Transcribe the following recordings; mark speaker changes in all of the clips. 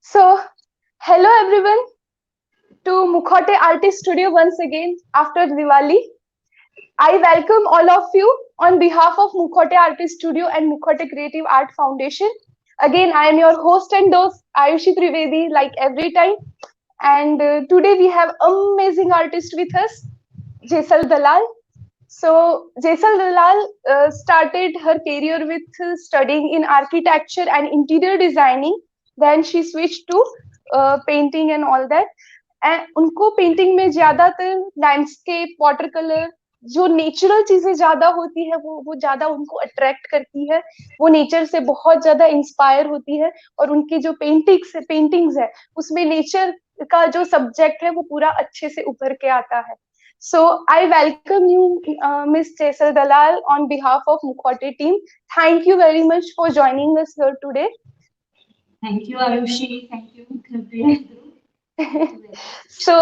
Speaker 1: So, hello everyone to Mukhote Artist Studio once again after Diwali. I welcome all of you on behalf of Mukhote Artist Studio and Mukhote Creative Art Foundation. Again, I am your host and host Ayushi Trivedi, like every time. And today we have amazing artist with us, Jaisal Dalal. So Jaisal Dalal started her career with studying in architecture and interior designing. Then she switched to painting and all that. And उनको painting में ज्यादातर landscape water colour जो natural चीजें ज्यादा होती है वो ज्यादा उनको अट्रैक्ट करती है। वो नेचर से बहुत ज्यादा इंस्पायर होती है और उनकी जो पेंटिंग्स है उसमें नेचर का जो सब्जेक्ट है वो पूरा अच्छे से उभर के आता है। So I welcome you miss Jesal Dalal on behalf of Mukhaute team. Thank you very much for joining us here today.
Speaker 2: Thank you, Ayushi. Thank you.
Speaker 1: सो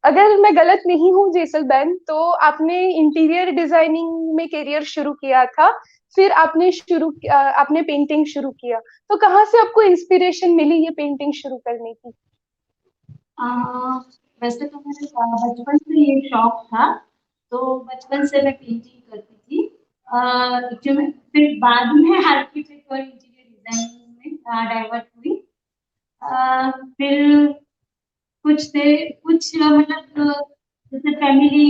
Speaker 1: अगर मैं गलत नहीं हूँ जेसल बैन, तो आपने इंटीरियर डिजाइनिंग में करियर शुरू किया था, फिर आपने पेंटिंग शुरू किया। तो कहाँ से आपको इंस्पिरेशन मिली ये पेंटिंग शुरू करने की?
Speaker 2: वैसे तो मुझे बचपन से ये शौक था, तो बचपन से मैं पेंटिंग करती थी। फिर बाद में आर्किटेक्ट और इंटीरियर डिजाइनिंग में डाइवर्ट हुई। फिर कुछ मतलब जैसे फैमिली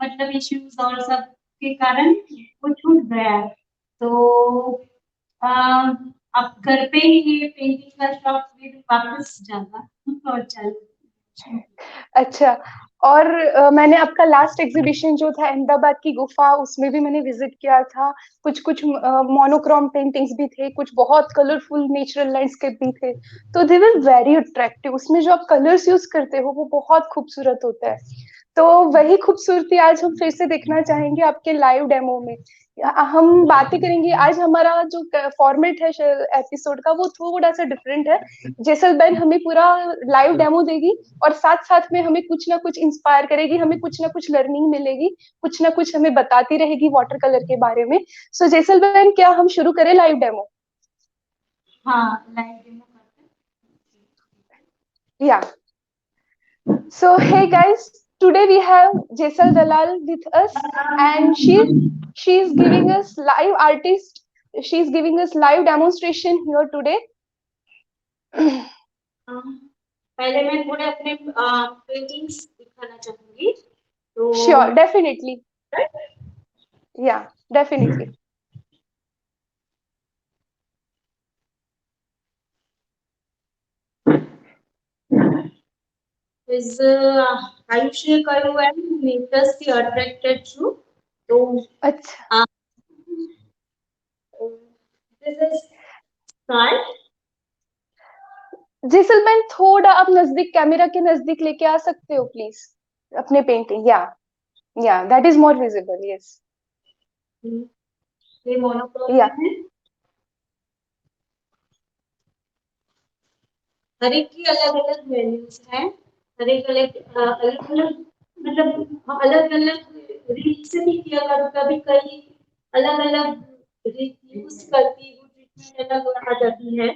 Speaker 2: मतलब इश्यूज और सब के कारण वो छूट गया। तो अब घर पे ही ये पेंटिंग का शौक फिर वापस जागा और चल।
Speaker 1: अच्छा, और मैंने आपका लास्ट एग्जीबिशन जो था अहमदाबाद की गुफा, उसमें भी मैंने विजिट किया था। कुछ कुछ मोनोक्रोम पेंटिंग्स भी थे, कुछ बहुत कलरफुल नेचुरल लैंडस्केप भी थे। तो दे वर वेरी अट्रैक्टिव। उसमें जो आप कलर्स यूज करते हो वो बहुत खूबसूरत होता है। तो वही खूबसूरती आज हम फिर से देखना चाहेंगे आपके लाइव डेमो में। हम बातें करेंगे। आज हमारा जो फॉर्मेट है एपिसोड का वो थोड़ा सा डिफरेंट है। जैसल बैन हमें पूरा लाइव डेमो देगी और साथ साथ में हमें कुछ ना कुछ इंस्पायर करेगी, हमें कुछ ना कुछ लर्निंग मिलेगी, कुछ ना कुछ हमें बताती रहेगी वाटर कलर के बारे में। सो जैसल बैन, क्या हम शुरू करें लाइव डेमो?
Speaker 2: हाँ, लाइव डेमो करते
Speaker 1: हैं। Yeah so hey guys, today we have Jaisal Dalal with us, and she is giving us live artist. She is giving us live demonstration here today.
Speaker 2: पहले मैं थोड़े अपने पेंटिंग्स दिखाना चाहूंगी। तो
Speaker 1: Sure, definitely. Yeah, definitely.
Speaker 2: is Ayushi Karu and makers the attracted to. So
Speaker 1: अच्छा,
Speaker 2: this is sky.
Speaker 1: Jesal man थोड़ा आप नजदीक, कैमरा के नजदीक लेके आ सकते हो प्लीज अपने पेंटिंग? या that is more visible. Yes,
Speaker 2: ये मोनोक्रोम
Speaker 1: या
Speaker 2: है। हर एक की अलग अलग वैल्यूज हैं। हर एक अलग अलग मतलब अलग अलग रीत से भी किया कभी कई अलग अलग रीत यूज करती वो ट्रीटमेंट अलग आ जाती है।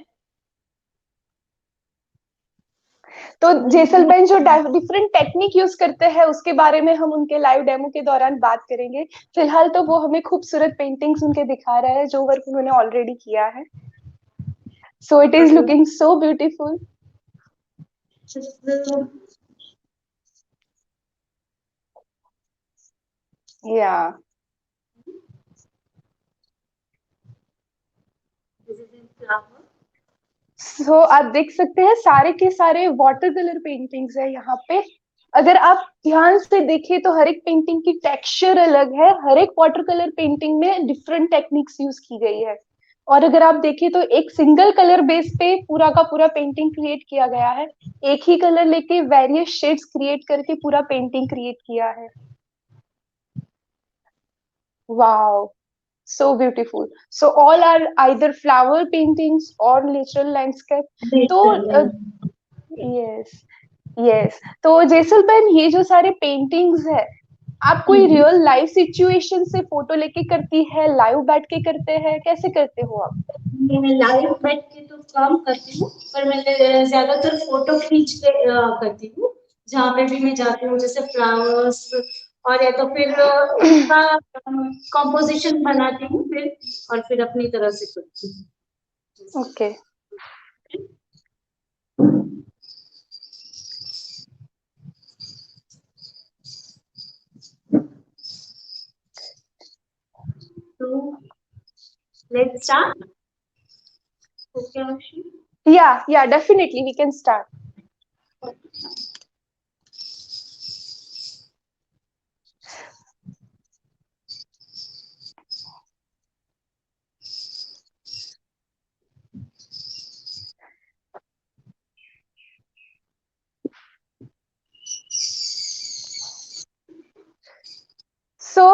Speaker 1: तो जैसल बैन जो डिफरेंट टेक्निक यूज करते हैं उसके बारे में हम उनके लाइव डेमो के दौरान बात करेंगे। फिलहाल तो वो हमें खूबसूरत पेंटिंग्स उनके दिखा रहा है जो वर्क उन्होंने ऑलरेडी किया है। So it is looking so beautiful. या सो आप देख सकते हैं सारे के सारे वाटर कलर पेंटिंग्स है यहाँ पे। अगर आप ध्यान से देखें तो हर एक पेंटिंग की टेक्सचर अलग है। हर एक वाटर कलर पेंटिंग में डिफरेंट टेक्निक्स यूज की गई है। और अगर आप देखें तो एक सिंगल कलर बेस पे पूरा का पूरा पेंटिंग क्रिएट किया गया है। एक ही कलर लेके वेरियस शेड्स क्रिएट करके पूरा पेंटिंग क्रिएट किया है। Wow, so beautiful. So all are either flower paintings or natural landscape. तो यस, यस, तो जैसल बैन ये जो सारे पेंटिंग्स है आप कोई रियल लाइफ सिचुएशन से फोटो लेके करती है, लाइव बैठ के करते हैं, कैसे करते हो आप?
Speaker 2: मैं लाइव बैठ के तो काम करती हूँ, पर मैं ज्यादातर फोटो खींच के करती हूँ। जहाँ पे भी मैं जाती हूँ, जैसे फ्लावर्स, और या तो फिर उसका कंपोजिशन बनाती हूँ फिर, और फिर अपनी तरह से करती हूँ।
Speaker 1: ओके।
Speaker 2: तो लेट्स स्टार्ट। ओके आशी।
Speaker 1: Yeah, definitely we can start. सो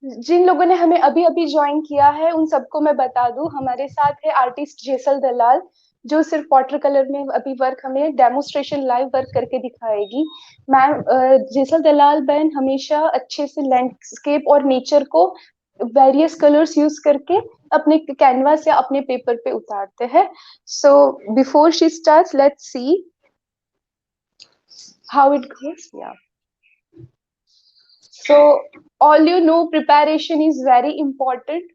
Speaker 1: जिन लोगों ने हमें अभी अभी ज्वाइन किया है उन सबको मैं बता दूं, हमारे साथ है आर्टिस्ट जेसल दलाल, जो सिर्फ वाटर कलर में अभी वर्क हमें डेमोस्ट्रेशन लाइव वर्क करके दिखाएगी। मैम जेसल दलाल बहन हमेशा अच्छे से लैंडस्केप और नेचर को वेरियस कलर्स यूज करके अपने कैनवास या अपने पेपर पे उतारते हैं। So before she starts, let's see how it goes. Yeah so all you know, preparation is very important.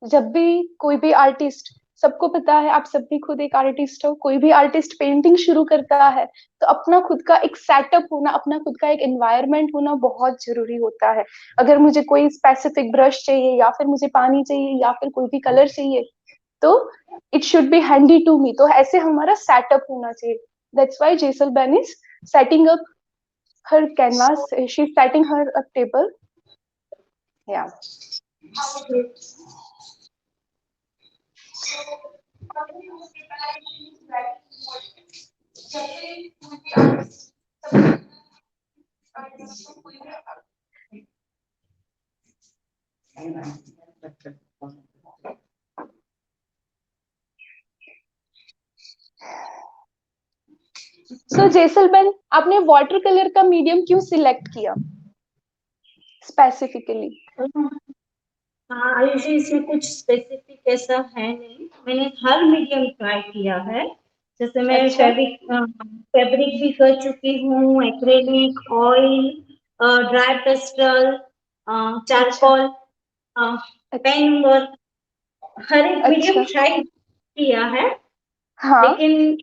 Speaker 1: जब भी कोई भी आर्टिस्ट, सबको पता है, आप सब भी खुद एक आर्टिस्ट हो, कोई भी आर्टिस्ट पेंटिंग शुरू करता है तो अपना खुद का एक सेटअप होना, अपना खुद का एक एनवायरनमेंट होना बहुत जरूरी होता है। अगर मुझे कोई स्पेसिफिक ब्रश चाहिए, या फिर मुझे पानी चाहिए, या फिर कोई भी कलर चाहिए, तो it should be handy to me. तो ऐसे हमारा सेटअप होना चाहिए। That's why Jesal ben is setting up her canvas. She's setting her a table. Yeah. So Jesal ben, आपने वाटर कलर का मीडियम क्यों सिलेक्ट किया स्पेसिफिकली?
Speaker 2: हाँ आयुषी, इसमें कुछ स्पेसिफिक ऐसा है नहीं, मैंने हर मीडियम ट्राई किया है। जैसे मैं
Speaker 1: अच्छा।
Speaker 2: फैब्रिक भी कर चुकी हूँ, एक्रेलिक, ऑयल, ड्राई पेस्टल,
Speaker 1: अच्छा।
Speaker 2: चारकोल,
Speaker 1: अच्छा।
Speaker 2: पेन वर्क, हर एक मीडियम
Speaker 1: अच्छा।
Speaker 2: ट्राई किया है।
Speaker 1: हाँ।
Speaker 2: लेकिन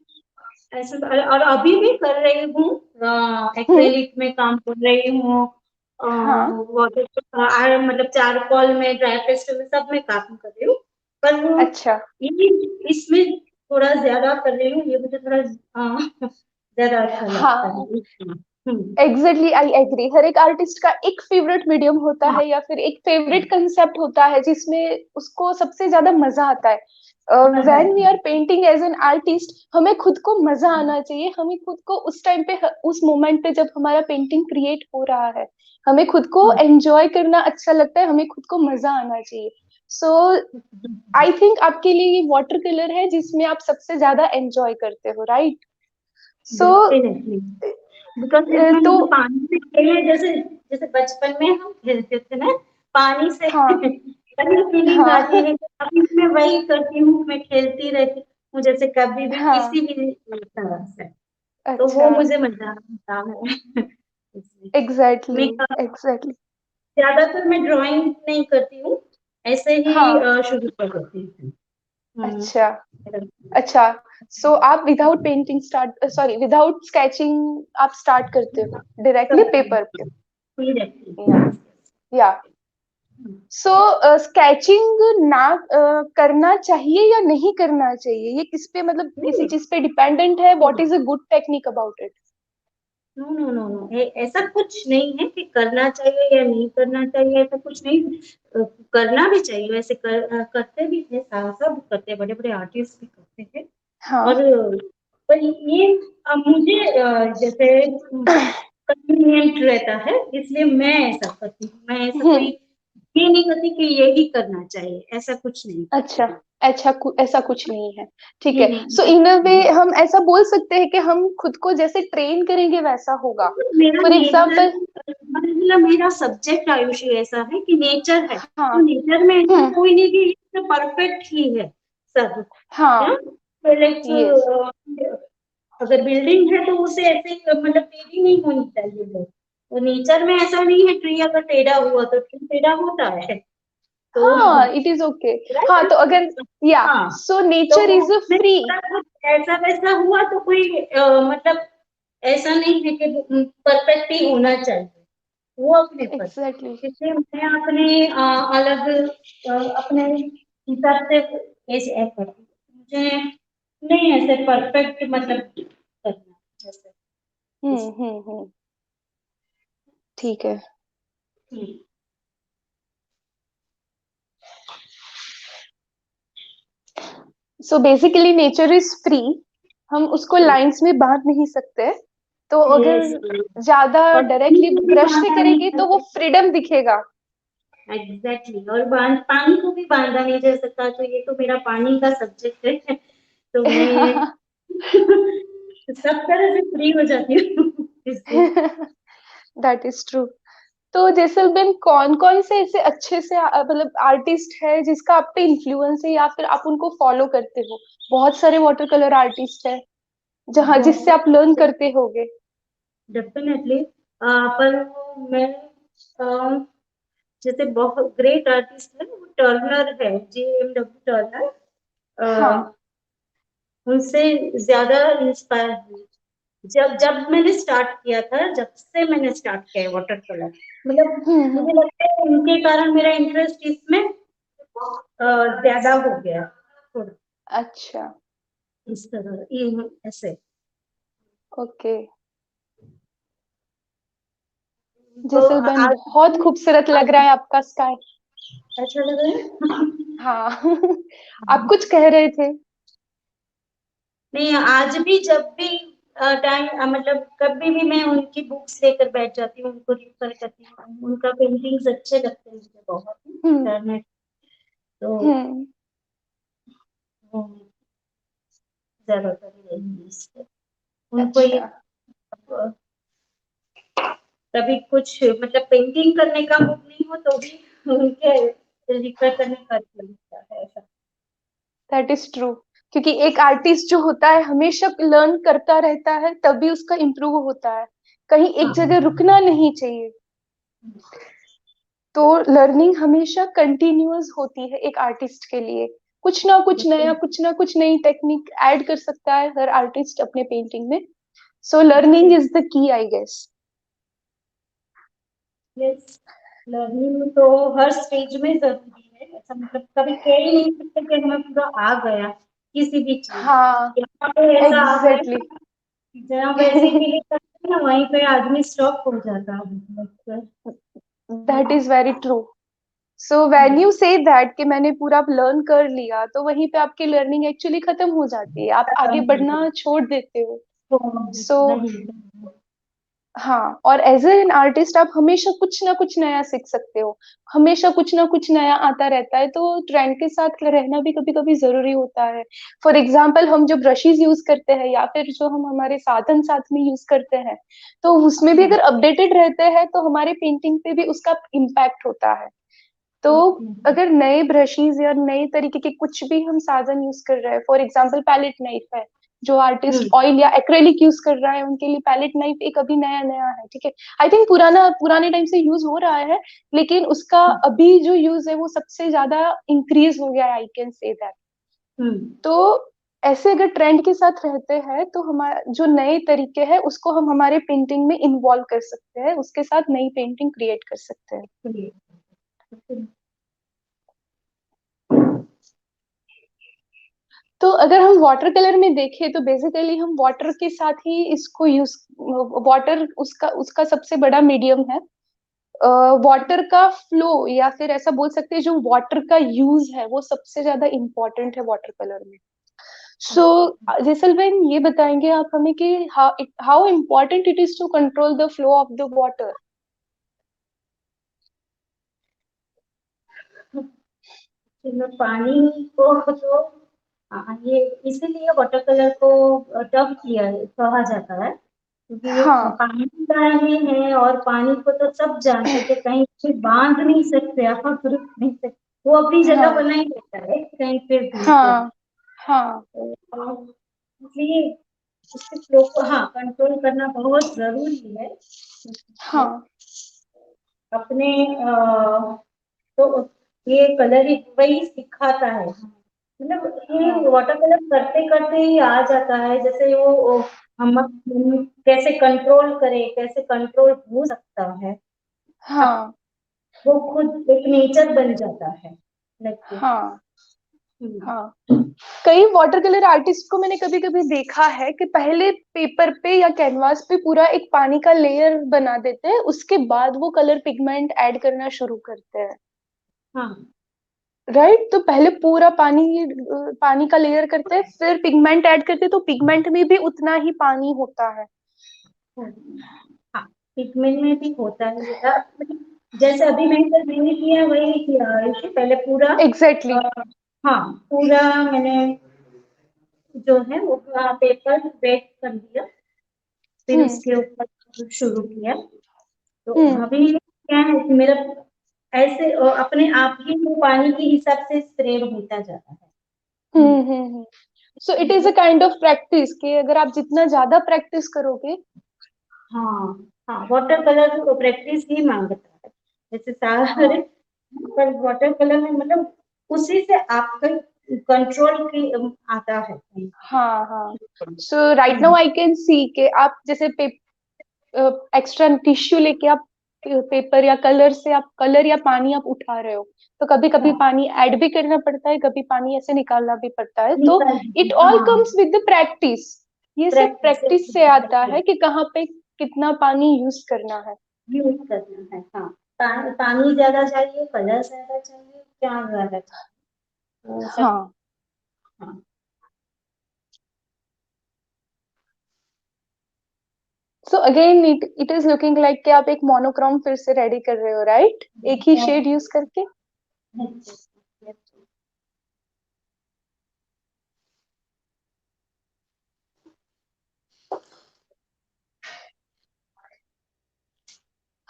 Speaker 2: ऐसे और अभी भी कर रही हूँ,
Speaker 1: हम्म।
Speaker 2: एक्रेलिक में काम कर रही हूँ,
Speaker 1: हाँ।
Speaker 2: वाटर मतलब चारकोल में, ड्राई पेस्टल में, सब में काम कर रही हूँ। पर वो
Speaker 1: अच्छा।
Speaker 2: ये इसमें थोड़ा ज्यादा कर रही हूँ, ये मुझे थोड़ा ज्यादा अच्छा लगता
Speaker 1: हाँ,
Speaker 2: है।
Speaker 1: Exactly, I agree. हर एक आर्टिस्ट का एक फेवरेट मीडियम होता
Speaker 2: हाँ,
Speaker 1: है, या फिर एक फेवरेट कंसेप्ट होता है जिसमें उसको सबसे ज्यादा मजा आता है। When we are painting as an artist, हमें खुद को मजा आना चाहिए। हमें खुद को उस टाइम पे, उस मोमेंट पे जब हमारा पेंटिंग क्रिएट हो रहा है, हमें खुद को एंजॉय करना अच्छा लगता है, हमें खुद को मजा आना चाहिए। सो आई थिंक आपके लिए ये वाटर कलर है जिसमें आप सबसे ज्यादा एंजॉय करते हो, राइट? सो
Speaker 2: डेफिनेटली, बिकॉज इसमें
Speaker 1: तो
Speaker 2: मतलब पानी से खेलने, जैसे जैसे बचपन में हम खेलते थे ना पानी से
Speaker 1: हाँ।
Speaker 2: वही फीलिंग आती
Speaker 1: हाँ।
Speaker 2: है। अभी मैं वही करती हूँ, मैं खेलती रहती हूँ, जैसे कभी भी
Speaker 1: हाँ।
Speaker 2: किसी भी तरह से, तो वो
Speaker 1: अच्छा।
Speaker 2: मुझे मजा आता है। इसलिए
Speaker 1: एग्जैक्टली।
Speaker 2: मैं
Speaker 1: एग्जैक्टली।
Speaker 2: ज्यादातर मैं ड्राइंग नहीं करती हूँ, ऐसे ही
Speaker 1: हाँ।
Speaker 2: शुरू कर देती हूँ।
Speaker 1: अच्छा। अच्छा। सो आप without painting start, sorry, without sketching आप स्टार्ट करते हो डायरेक्टली पेपर पे? या या सो स्केचिंग ना करना चाहिए या नहीं करना चाहिए, ये किस पे, मतलब किसी चीज पे डिपेंडेंट है? What is a good technique about it?
Speaker 2: No no no no, ऐसा कुछ नहीं है कि करना चाहिए या नहीं करना चाहिए, ऐसा कुछ नहीं। करना भी चाहिए, वैसे करते भी थे, सब करते हैं, बड़े बड़े आर्टिस्ट भी करते हैं।
Speaker 1: हाँ।
Speaker 2: और पर ये मुझे जैसे कन्वीनियंट रहता है, इसलिए मैं ऐसा करती हूँ। मैं ऐसा कोई
Speaker 1: हम्म।
Speaker 2: ये नहीं करती कि यही करना चाहिए, ऐसा कुछ नहीं करती
Speaker 1: अच्छा।
Speaker 2: हूँ।
Speaker 1: ऐसा कुछ नहीं है। ठीक
Speaker 2: ये
Speaker 1: है। सो इन अ वे
Speaker 2: नहीं,
Speaker 1: हम ऐसा बोल सकते हैं कि हम खुद को जैसे ट्रेन करेंगे वैसा होगा।
Speaker 2: मेरा
Speaker 1: फॉर
Speaker 2: नेचर
Speaker 1: एग्जाम्पल।
Speaker 2: मतलब मेरा सब्जेक्ट आयुषी ऐसा है कि नेचर है,
Speaker 1: हाँ।
Speaker 2: तो नेचर में ऐसा
Speaker 1: हम्म।
Speaker 2: कोई नहीं कि परफेक्ट ही है सब।
Speaker 1: हाँ।
Speaker 2: Like
Speaker 1: yes.
Speaker 2: अगर बिल्डिंग है तो उसे ऐसे मतलब टेढ़ी नहीं होनी चाहिए वो। तो नेचर में ऐसा नहीं है, ट्री अगर टेढ़ा हुआ तो ट्री टेढ़ा होता है। तो
Speaker 1: हाँ, इट इज ओके। हाँ, तो अगर या
Speaker 2: हाँ,
Speaker 1: सो
Speaker 2: तो
Speaker 1: नेचर इज अ
Speaker 2: उसमें
Speaker 1: फ्री।
Speaker 2: थोड़ा कुछ ऐसा वैसा हुआ तो कोई मतलब ऐसा नहीं है कि परफेक्ट ही होना चाहिए, वो अपने पर।
Speaker 1: एग्जैक्टली।
Speaker 2: इसलिए मैं अपने अलग अपने हिसाब से ऐसे ऐड करती हूँ। मुझे नहीं ऐसे परफेक्ट मतलब करना जैसे
Speaker 1: हम्म। ठीक है।
Speaker 2: Hmm,
Speaker 1: so basically nature is free. हम उसको लाइंस में बांध नहीं सकते। तो अगर
Speaker 2: यस,
Speaker 1: ज्यादा
Speaker 2: और पानी
Speaker 1: डायरेक्टली
Speaker 2: को भी
Speaker 1: ब्रश से
Speaker 2: बांधा नहीं
Speaker 1: करेंगे
Speaker 2: जा
Speaker 1: तो वो
Speaker 2: सकता।
Speaker 1: फ्रीडम दिखेगा।
Speaker 2: एग्जैक्टली, और पानी को भी बांधा नहीं जा सकता, तो ये तो मेरा पानी का सब्जेक्ट है। तो मैं सब तरह से फ्री हो जाती हूँ इससे।
Speaker 1: That is true. तो जैसलमेर कौन कौन से ऐसे अच्छे से मतलब आर्टिस्ट है जिसका आप पे इन्फ्लुएंस है या फिर आप उनको फॉलो करते हो? बहुत सारे वाटर कलर आर्टिस्ट है जहाँ जिससे
Speaker 2: बहुत
Speaker 1: आप लर्न करते होगे।
Speaker 2: डेफिनेटली, पर मैं जैसे बहुत ग्रेट आर्टिस्ट है वो टर्नर है, JM W टर्नर।
Speaker 1: हाँ।
Speaker 2: अ, उनसे ज्यादा इंस्पायर हुई जब जब मैंने स्टार्ट किया था, जब से मैंने स्टार्ट किया है वाटर कलर। मतलब मुझे
Speaker 1: हम्म।
Speaker 2: लगता है उनके कारण मेरा इंटरेस्ट इसमें ज्यादा हो गया थोड़ा,
Speaker 1: अच्छा।
Speaker 2: इस तरह ये ऐसे।
Speaker 1: ओके।
Speaker 2: तो
Speaker 1: जैसलमेर
Speaker 2: आज
Speaker 1: बहुत खूबसूरत लग रहा
Speaker 2: आज
Speaker 1: है आपका स्काई।
Speaker 2: अच्छा लग रहा है।
Speaker 1: हाँ। आप कुछ कह रहे थे।
Speaker 2: नहीं, आज भी जब भी टाइम मतलब कभी भी मैं उनकी बुक्स लेकर बैठ जाती हूँ, उनको रिफर करती हूँ, उनका पेंटिंग्स अच्छे लगते हैं मुझे बहुत ही
Speaker 1: हम्म।
Speaker 2: इंटरनेट। तो
Speaker 1: हम्म।
Speaker 2: वो ज्यादातर यही है, उनको ही
Speaker 1: अच्छा।
Speaker 2: कभी कुछ मतलब पेंटिंग करने का मूड नहीं हो तो भी उनके रिफर करने का अच्छा लगता है ऐसा।
Speaker 1: That is true. क्योंकि एक आर्टिस्ट जो होता है हमेशा लर्न करता रहता है तभी उसका इम्प्रूव होता है। कहीं एक
Speaker 2: हाँ,
Speaker 1: जगह रुकना नहीं चाहिए। तो लर्निंग हमेशा कंटिन्यूअस होती है एक आर्टिस्ट के लिए। कुछ ना कुछ नया, कुछ ना कुछ नई टेक्निक ऐड कर सकता है हर आर्टिस्ट अपने पेंटिंग में। So learning is the key, I guess.
Speaker 2: Yes, learning तो हर स्टेज में जरूरी है, ऐसा मतलब कभी कह ही नहीं सकते कि हमें पूरा आ गया किसी भी चीज।
Speaker 1: हाँ।
Speaker 2: यहाँ पे ऐसा आ
Speaker 1: एग्जैक्टली।
Speaker 2: गया जहाँ वैसे के लिए करते हैं ना, वहीं पे आदमी स्टॉप हो जाता है मतलब।
Speaker 1: That is very true. So when you say that कि मैंने पूरा लर्न कर लिया तो वहीं पे आपकी लर्निंग एक्चुअली खत्म हो जाती है, आप आगे बढ़ना छोड़ देते हो।
Speaker 2: तो
Speaker 1: सो
Speaker 2: वही
Speaker 1: हाँ, और एज एन आर्टिस्ट आप हमेशा कुछ ना कुछ नया सीख सकते हो। हमेशा कुछ ना कुछ नया आता रहता है तो ट्रेंड के साथ रहना भी कभी कभी जरूरी होता है। फॉर एग्जाम्पल हम जो ब्रशेस यूज करते हैं या फिर जो हम हमारे साधन साथ में यूज करते हैं तो उसमें भी अगर अपडेटेड रहते हैं तो हमारे पेंटिंग पे भी उसका इम्पैक्ट होता है। तो अगर नए ब्रशेस या नए तरीके के कुछ भी हम साधन यूज कर रहे हैं, फॉर एग्जाम्पल पैलेट नाइफ है, जो आर्टिस्ट ऑयल या एक्रेलिक यूज कर रहा है उनके लिए पैलेट नाइफ एक अभी नया नया है, ठीक है। आई थिंक पुराने टाइम से यूज हो रहा है लेकिन उसका अभी जो यूज है वो सबसे ज्यादा इंक्रीज हो गया है, आई कैन से दैट। तो ऐसे अगर ट्रेंड के साथ रहते हैं तो हमारा जो नए तरीके हैं उसको हम हमारे पेंटिंग में इन्वॉल्व कर सकते हैं, उसके साथ नई पेंटिंग क्रिएट कर सकते हैं। तो अगर हम वाटर कलर में देखें तो बेसिकली हम वाटर के साथ ही इसको यूज, वाटर उसका उसका सबसे बड़ा मीडियम है। वाटर का फ्लो या फिर ऐसा बोल सकते हैं जो वाटर का यूज है वो सबसे ज्यादा इम्पोर्टेंट है वाटर कलर में। सो जैसलमेर ये बताएंगे आप हमें कि how important it is to control the flow of the water.
Speaker 2: पानी को तो ये इसीलिए वाटर कलर को टफ किया कहा जाता है, क्योंकि ये
Speaker 1: हाँ
Speaker 2: पानी का ही है, और पानी को तो सब जानते हैं कि कहीं पे बांध नहीं सकते, आप रुक नहीं सकते, वो अपनी जगह
Speaker 1: हाँ
Speaker 2: बना ही रहता है कहीं पे भी। तो
Speaker 1: हाँ हाँ
Speaker 2: इसलिए इसके फ्लो को, हाँ, कंट्रोल करना बहुत जरूरी है।
Speaker 1: हाँ
Speaker 2: अपने तो ये कलर ही वही सिखाता है, मतलब
Speaker 1: हाँ
Speaker 2: ये वाटर कलर करते करते ही आ जाता है, जैसे वो हम कैसे कंट्रोल करें, कैसे कंट्रोल हो सकता है, अब
Speaker 1: हाँ
Speaker 2: वो खुद एक नेचर बन जाता है लगते।
Speaker 1: हाँ हाँ। कई वाटर कलर आर्टिस्ट को मैंने कभी कभी देखा है कि पहले पेपर पे या कैनवास पे पूरा एक पानी का लेयर बना देते हैं, उसके बाद वो कलर पिगमेंट ऐड करना शुरू करते हैं।
Speaker 2: हाँ
Speaker 1: राइट, तो पहले पूरा पानी का लेयर करते हैं, फिर पिगमेंट ऐड करते हैं, तो पिगमेंट में भी उतना ही पानी होता है।
Speaker 2: हाँ हाँ, पिगमेंट में भी होता है मतलब जैसे अभी मैंने किया वही किया, इससे पहले पूरा
Speaker 1: एग्जैक्टली
Speaker 2: अ, हाँ, पूरा मैंने जो है वो पेपर वेट कर दिया, फिर
Speaker 1: हम्म
Speaker 2: उसके ऊपर शुरू किया। तो
Speaker 1: हम्म
Speaker 2: अभी क्या है कि मेरा ऐसे अपने आप ही वो पानी के हिसाब से स्प्रे होता जाता है।
Speaker 1: So it is a kind of practice कि अगर आप जितना ज्यादा प्रैक्टिस करोगे।
Speaker 2: हाँ हाँ, वाटर कलर तो प्रैक्टिस ही मांगता है, जैसे सारे,
Speaker 1: हाँ
Speaker 2: पर वाटर कलर में मतलब उसी से आपका कंट्रोल की आता है।
Speaker 1: हाँ हाँ। So right now I can see कि आप जैसे एक्स्ट्रा टिश्यू लेके आप पेपर या कलर से आप कलर या पानी आप उठा रहे हो, तो कभी कभी
Speaker 2: हाँ,
Speaker 1: पानी ऐड भी करना पड़ता है, कभी पानी ऐसे निकालना भी पड़ता है, तो
Speaker 2: निकल,
Speaker 1: इट ऑल
Speaker 2: हाँ,
Speaker 1: कम्स विद द प्रैक्टिस। ये सब
Speaker 2: प्रैक्टिस
Speaker 1: प्रैक्टिस से आता है कि कहाँ पे कितना पानी यूज करना है।
Speaker 2: यूज करना है। हाँ, पानी ज्यादा चाहिए, कलर ज्यादा चाहिए, क्या ज्यादा चाहिए, वो सब।
Speaker 1: हाँ।
Speaker 2: हाँ
Speaker 1: so again it is looking like कि आप एक मोनोक्रोम फिर से रेडी कर रहे हो, राइट, एक ही शेड यूज करके।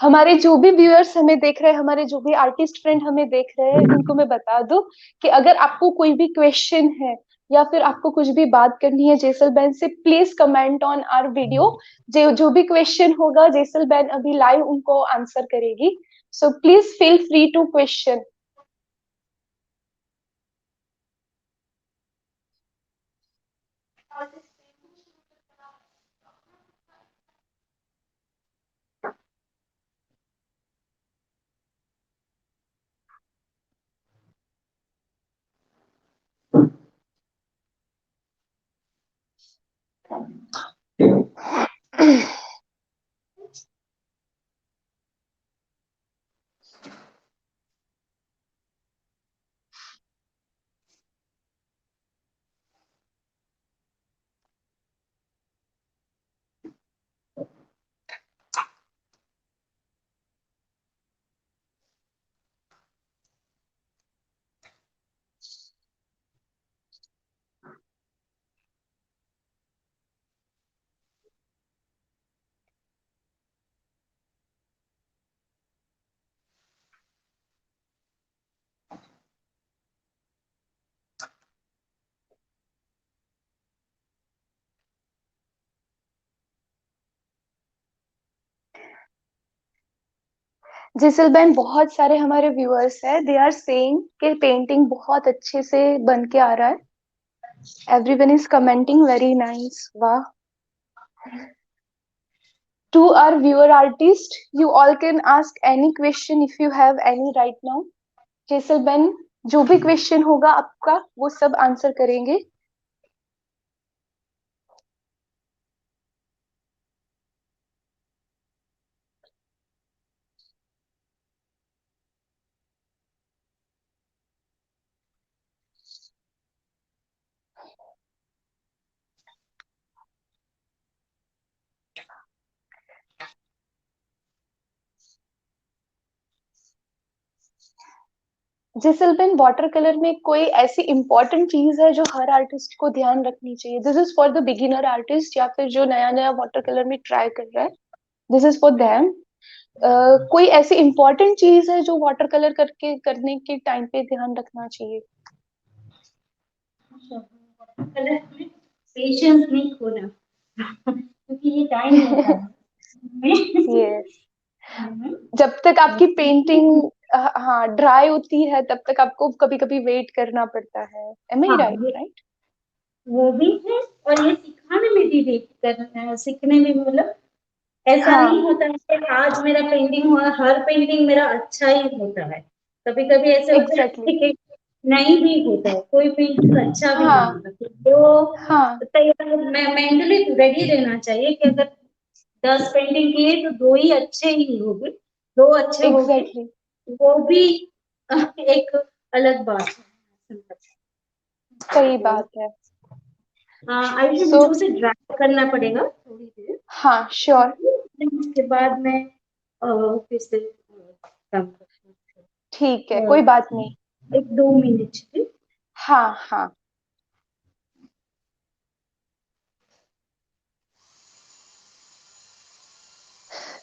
Speaker 1: हमारे जो भी व्यूअर्स हमें देख रहे हैं, हमारे जो भी आर्टिस्ट फ्रेंड हमें देख रहे हैं, उनको मैं बता दूं कि अगर आपको कोई भी क्वेश्चन है या फिर आपको कुछ भी बात करनी है जेसल बैन से, please comment on our video. जो जो भी क्वेश्चन होगा जेसल बैन अभी लाइव उनको आंसर करेगी। So please feel free to question. Jesal ben, बहुत सारे हमारे व्यूअर्स हैं, दे आर सेइंग कि पेंटिंग बहुत अच्छे से बन के आ रहा है। Everyone is commenting very nice, वाह। To our viewer artist, you all can ask any question if you have any right now. Jesal ben, जो भी क्वेश्चन होगा आपका वो सब आंसर करेंगे। जिसलबिन वाटर कलर में कोई ऐसी इंपॉर्टेंट चीज है जो हर आर्टिस्ट को ध्यान रखनी चाहिए? This is for the beginner artist या फिर जो नया नया वाटर कलर में ट्राई कर रहा है, दिस इज फॉर देम। कोई ऐसी इंपॉर्टेंट चीज है जो वाटर कलर करके करने के टाइम पे ध्यान रखना चाहिए?
Speaker 2: कलर में पेशेंस नहीं खोना क्योंकि ये टाइम लेता है।
Speaker 1: यस। जब तक आपकी पेंटिंग हाँ ड्राई होती है तब तक आपको कभी कभी वेट करना पड़ता है। एम आई
Speaker 2: हाँ,
Speaker 1: राइट? राइट।
Speaker 2: वो भी है। और ये सिखाने में भी वेट करना है, सीखने में भी, मतलब ऐसा नहीं
Speaker 1: हाँ
Speaker 2: होता है कि आज मेरा पेंटिंग हुआ, हर पेंटिंग मेरा अच्छा ही होता है। कभी कभी ऐसे होता है
Speaker 1: एग्जैक्टली।
Speaker 2: कि नहीं भी होता है, कोई पेंटिंग अच्छा भी नहीं
Speaker 1: हाँ
Speaker 2: होता, तो
Speaker 1: हाँ
Speaker 2: तैयार मेंटली रेडी रहना चाहिए कि अगर 10 पेंटिंग किए तो 2 ही अच्छे ही होंगे, 2 अच्छे होंगे,
Speaker 1: एग्जैक्टली।
Speaker 2: वो भी एक अलग बात है।
Speaker 1: सही
Speaker 2: तो
Speaker 1: बात है।
Speaker 2: आइए,
Speaker 1: सो
Speaker 2: मुझे उसे ड्राई करना पड़ेगा थोड़ी देर,
Speaker 1: हाँ श्योर।
Speaker 2: उसके बाद मैं फिर से काम करती
Speaker 1: ठीक है,
Speaker 2: हूँ।
Speaker 1: कोई बात नहीं।
Speaker 2: 1-2 मिनट, ठीक?
Speaker 1: हाँ हाँ।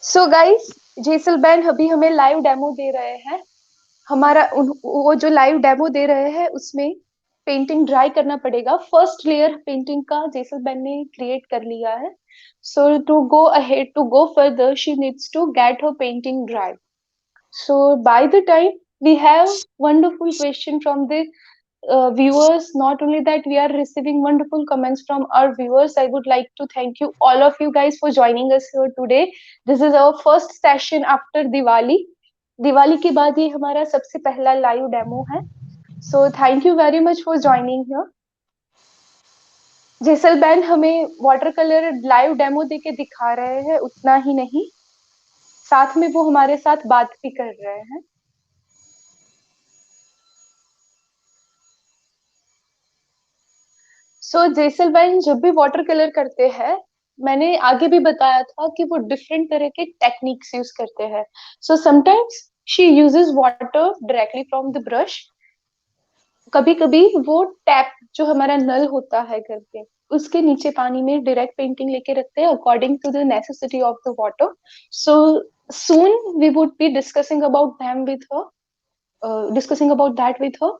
Speaker 1: सो गाइस, जेसल बैन अभी हमें लाइव डेमो दे रहे हैं। वो जो लाइव डेमो दे रहे हैं उसमें पेंटिंग ड्राई करना पड़ेगा। फर्स्ट लेयर पेंटिंग का जेसल बैन ने क्रिएट कर लिया है। So to go ahead, to go further, she needs to get her painting dry. So by the time we have wonderful question from the viewers, not only that, we are receiving wonderful comments from our viewers. I would like to thank you, all of you guys, for joining us here today. This is our first session after Diwali. Diwali के बाद ये हमारा सबसे पहला live demo है। So thank you very much for joining here. Jesal ben हमें water colour live demo दे के दिखा रहे हैं, उतना ही नहीं, साथ में वो हमारे साथ बात भी कर रहे हैं। सो जेसल बैन जब भी वाटर कलर करते हैं, मैंने आगे भी बताया था कि वो डिफरेंट तरह के टेक्निक्स यूज करते हैं। So sometimes she uses water directly from the brush. कभी कभी वो टैप जो हमारा नल होता है घर पे, उसके नीचे पानी में डायरेक्ट पेंटिंग लेके रखते हैं according to the necessity of the water. So soon we would be discussing about them with her, discussing about that with her.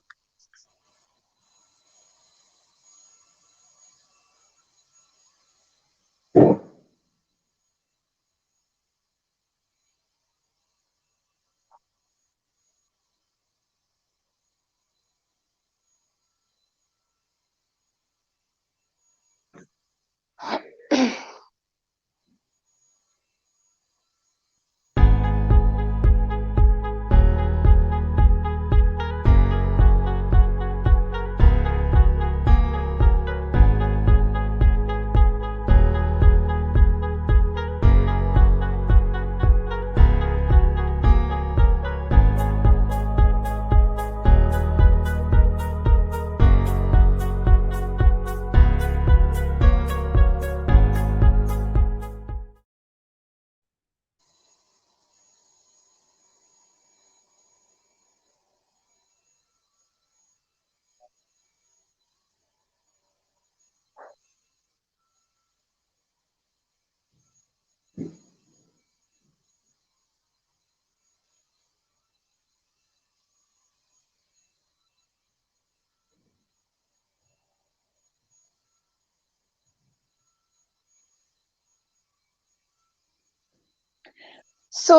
Speaker 1: So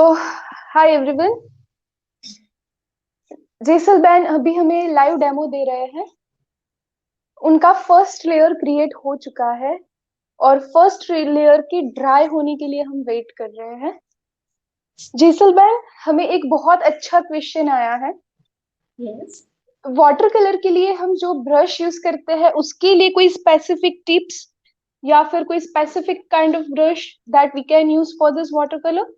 Speaker 1: hi everyone, Jesal ben अभी हमें लाइव डेमो दे रहे हैं। उनका फर्स्ट लेयर क्रिएट हो चुका है और फर्स्ट लेयर की ड्राई होने के लिए हम वेट कर रहे हैं। जेसल बैन, हमें एक बहुत अच्छा क्वेश्चन आया है।
Speaker 2: यस।
Speaker 1: वाटर कलर के लिए हम जो ब्रश यूज करते हैं उसके लिए कोई स्पेसिफिक टिप्स या फिर कोई specific kind of brush that we can use for this water colour?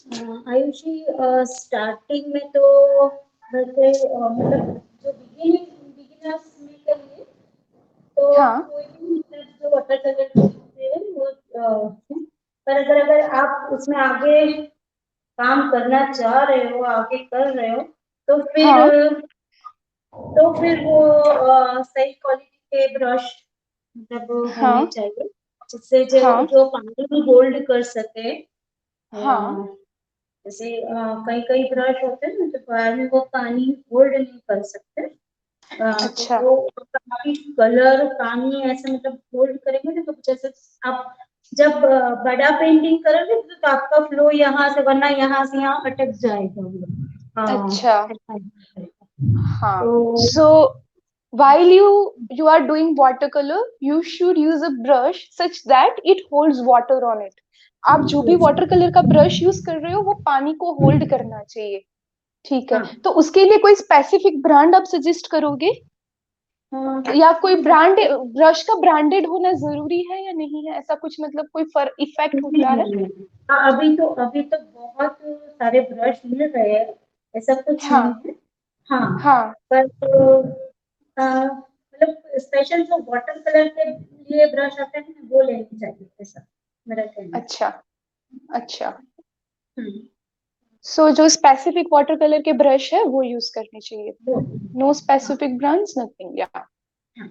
Speaker 2: Ayushi, starting में तो वैसे मतलब जो बिगिनर्स में के लिए तो
Speaker 1: हाँ
Speaker 2: कोई भी मतलब जो वाटर कलर सीखते हैं वो पर अगर आप उसमें आगे काम करना चाह रहे हो, आगे कर रहे हो, तो फिर
Speaker 1: हाँ
Speaker 2: वो सही क्वालिटी के ब्रश मतलब होने
Speaker 1: हाँ
Speaker 2: चाहिए, जिससे जो
Speaker 1: हाँ
Speaker 2: जो पानी को होल्ड कर सके।
Speaker 1: हाँ।
Speaker 2: जैसे कई कई ब्रश होते हैं ना, जो बाद में वो पानी होल्ड नहीं कर सकते। तो
Speaker 1: अच्छा
Speaker 2: वो काफी कलर पानी ऐसे मतलब होल्ड करेंगे ना, तो जैसे आप जब बड़ा पेंटिंग करोगे तो आपका फ्लो यहाँ से, वरना यहाँ से यहाँ अटक जाएगा वो।
Speaker 1: अच्छा।
Speaker 2: ऐसा ही करेगा।
Speaker 1: हाँ,
Speaker 2: तो
Speaker 1: so while you are doing watercolor, you should use a brush such that it holds water on it. आप जो भी वाटर कलर का ब्रश यूज कर रहे हो वो पानी को होल्ड करना चाहिए। ठीक है,
Speaker 2: हाँ
Speaker 1: तो उसके लिए कोई स्पेसिफिक ब्रांड आप सजेस्ट करोगे,
Speaker 2: हाँ,
Speaker 1: या कोई ब्रांड, ब्रश का ब्रांडेड होना जरूरी है या नहीं है, ऐसा कुछ मतलब कोई फर इफेक्ट होता है?
Speaker 2: हाँ, अभी तो बहुत सारे ब्रश मिल रहे हैं, ऐसा कुछ नहीं
Speaker 1: हाँ
Speaker 2: है। हाँ,
Speaker 1: हाँ।
Speaker 2: पर मतलब स्पेशल जो वाटर कलर के लिए ब्रश आते हैं वो लेने चाहिए, ऐसा मेरा कहना है।
Speaker 1: अच्छा अच्छा।
Speaker 2: हम्म,
Speaker 1: सो जो स्पेसिफिक वाटर कलर के ब्रश है वो यूज करने चाहिए।
Speaker 2: वो
Speaker 1: नो
Speaker 2: हाँ
Speaker 1: स्पेसिफिक ब्रांड्स, नथिंग, या।
Speaker 2: हाँ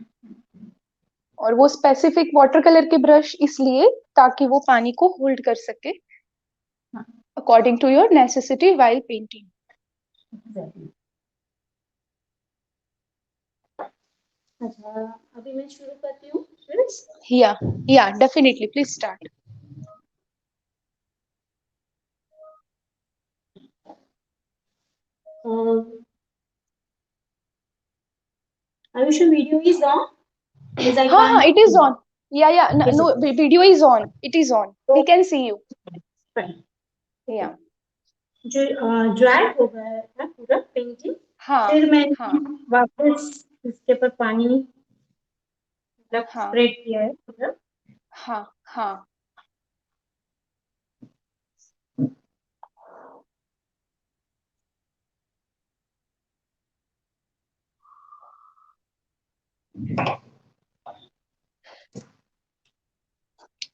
Speaker 1: और वो स्पेसिफिक वाटर कलर के ब्रश इसलिए ताकि वो पानी को होल्ड कर सके,
Speaker 2: हाँ,
Speaker 1: according to your necessity while painting.
Speaker 2: exactly। अच्छा, अभी मैं शुरू करती हूँ फिर।
Speaker 1: Yeah definitely, please start.
Speaker 2: Ayush video is on, because I
Speaker 1: हाँ हाँ,
Speaker 2: can't
Speaker 1: it is on. Yeah
Speaker 2: is
Speaker 1: no,
Speaker 2: it
Speaker 1: video is on, it is on, we can see you.
Speaker 2: fine,
Speaker 1: yeah.
Speaker 2: okay। जो ड्राई हो गया है पूरा painting,
Speaker 1: हाँ
Speaker 2: फिर मैंने
Speaker 1: हाँ
Speaker 2: वापस इसके ऊपर पानी मतलब
Speaker 1: हाँ
Speaker 2: स्प्रेड किया है पूरा।
Speaker 1: हाँ हाँ।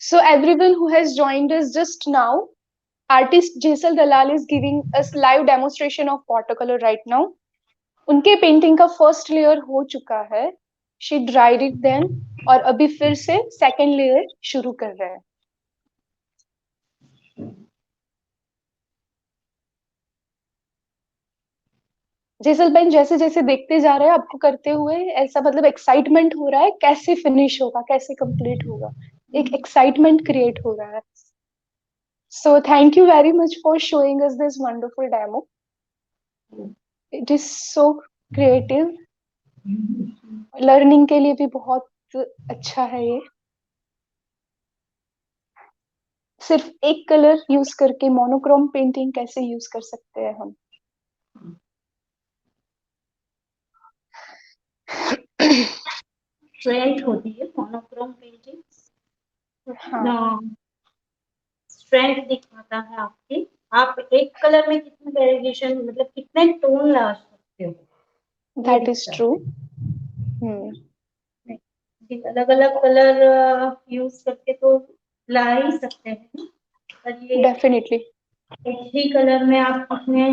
Speaker 1: So everyone who has joined us just now, artist Jaisal Dalal is giving us live demonstration of watercolor right now. उनके पेंटिंग का फर्स्ट लेयर हो चुका है, शी ड्राइड इट देन, और अभी फिर से सेकेंड लेयर शुरू कर रहे हैं। जैसल बेन जैसे जैसे देखते जा रहे हैं आपको करते हुए, ऐसा मतलब एक्साइटमेंट हो रहा है कैसे फिनिश होगा, कैसे कंप्लीट होगा, एक एक्साइटमेंट क्रिएट हो रहा है। So thank you very much for showing us this wonderful demo, it is so creative, learning के लिए भी बहुत अच्छा है ये। सिर्फ एक कलर यूज करके मोनोक्रोम पेंटिंग कैसे यूज कर सकते हैं हम।
Speaker 2: स्ट्रेंथ होती है मोनोक्रोम पेंटिंग,
Speaker 1: हाँ,
Speaker 2: स्ट्रेंथ दिखाता है आपकी। आप एक कलर में कितने वेरिएशन मतलब कितने टोन ला सकते हो, ये
Speaker 1: दैट इज
Speaker 2: दिखता
Speaker 1: ट्रू।
Speaker 2: है। अलग अलग कलर यूज करके तो ला ही सकते हैं, पर ये
Speaker 1: डेफिनेटली।
Speaker 2: एक ही कलर में आप कितने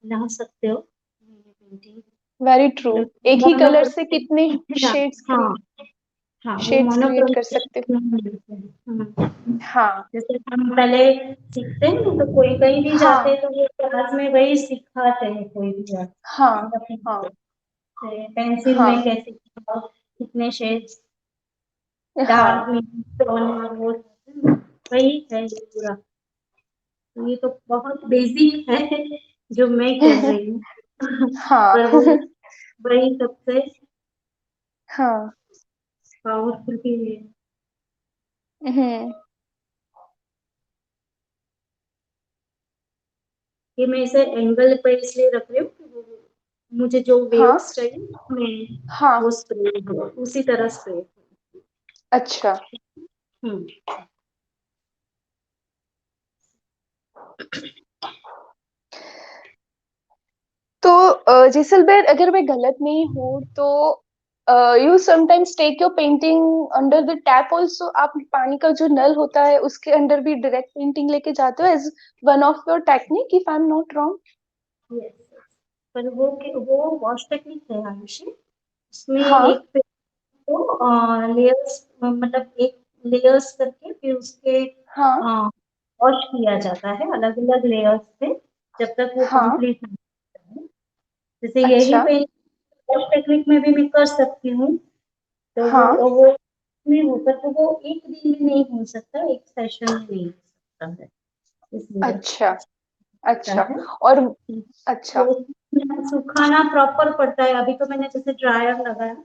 Speaker 2: ला सकते हो, पेंटिंग
Speaker 1: वेरी ट्रू।
Speaker 2: मतलब
Speaker 1: एक ही कलर से कितने
Speaker 2: मोनोक्रोम।
Speaker 1: शेड्स
Speaker 2: हाँ
Speaker 1: क्रिएट,
Speaker 2: हाँ, वो
Speaker 1: शेड्स क्रिएट
Speaker 2: मोनोक्रोम
Speaker 1: कर सकते
Speaker 2: हाँ।
Speaker 1: हो। हाँ
Speaker 2: जैसे हम पहले सीखते हैं तो कोई कहीं भी जाते
Speaker 1: हाँ
Speaker 2: हैं तो वो क्लास में वही सिखाते हैं, कोई भी
Speaker 1: हाँ हाँ
Speaker 2: जाते पेंसिल में
Speaker 1: हाँ
Speaker 2: कैसे कितने शेड्स, डार्क
Speaker 1: हाँ
Speaker 2: टोन और वो वही है ये पूरा। तो ये तो बहुत बेसिक है जो मैं कर रही हूँ
Speaker 1: हाँ
Speaker 2: पर वो वही सबसे
Speaker 1: हाँ।
Speaker 2: पावरफुल भी है।
Speaker 1: हम्म।
Speaker 2: ये मैं इसे एंगल पे इसलिए रख रही हूँ कि मुझे जो
Speaker 1: हाँ
Speaker 2: वेव्स चाहिए मैं वो
Speaker 1: हाँ।
Speaker 2: स्प्रे उसी तरह स्प्रे।
Speaker 1: अच्छा।
Speaker 2: हम्म,
Speaker 1: तो जैसलमेर, अगर मैं गलत नहीं हूँ तो you sometimes take your painting under the tap also, आप पानी का जो नल होता है उसके अंदर भी डायरेक्ट पेंटिंग लेके जाते हो as one of your technique, if I am not wrong.
Speaker 2: Yes, पर वो वॉश टेक्निक है आयुषी। उसमें
Speaker 1: हाँ
Speaker 2: एक पे को लेयर्स, मतलब एक लेयर्स करके फिर उसके
Speaker 1: हाँ
Speaker 2: वॉश किया जाता है अलग अलग लेयर्स से, जब तक वो
Speaker 1: हाँ।
Speaker 2: कंप्लीट नहीं होता है। जैसे यही
Speaker 1: अच्छा।
Speaker 2: पे वॉश टेक्निक में भी मैं कर सकती हूँ, तो
Speaker 1: हाँ।
Speaker 2: वो नहीं होता, तो वो एक दिन में नहीं हो सकता, एक सेशन में नहीं हो सकता है, इसलिए
Speaker 1: अच्छा।
Speaker 2: होता
Speaker 1: अच्छा।
Speaker 2: है।
Speaker 1: और अच्छा।
Speaker 2: तो सुखाना प्रॉपर पड़ता है। अभी तो मैंने जैसे ड्रायर लगाया,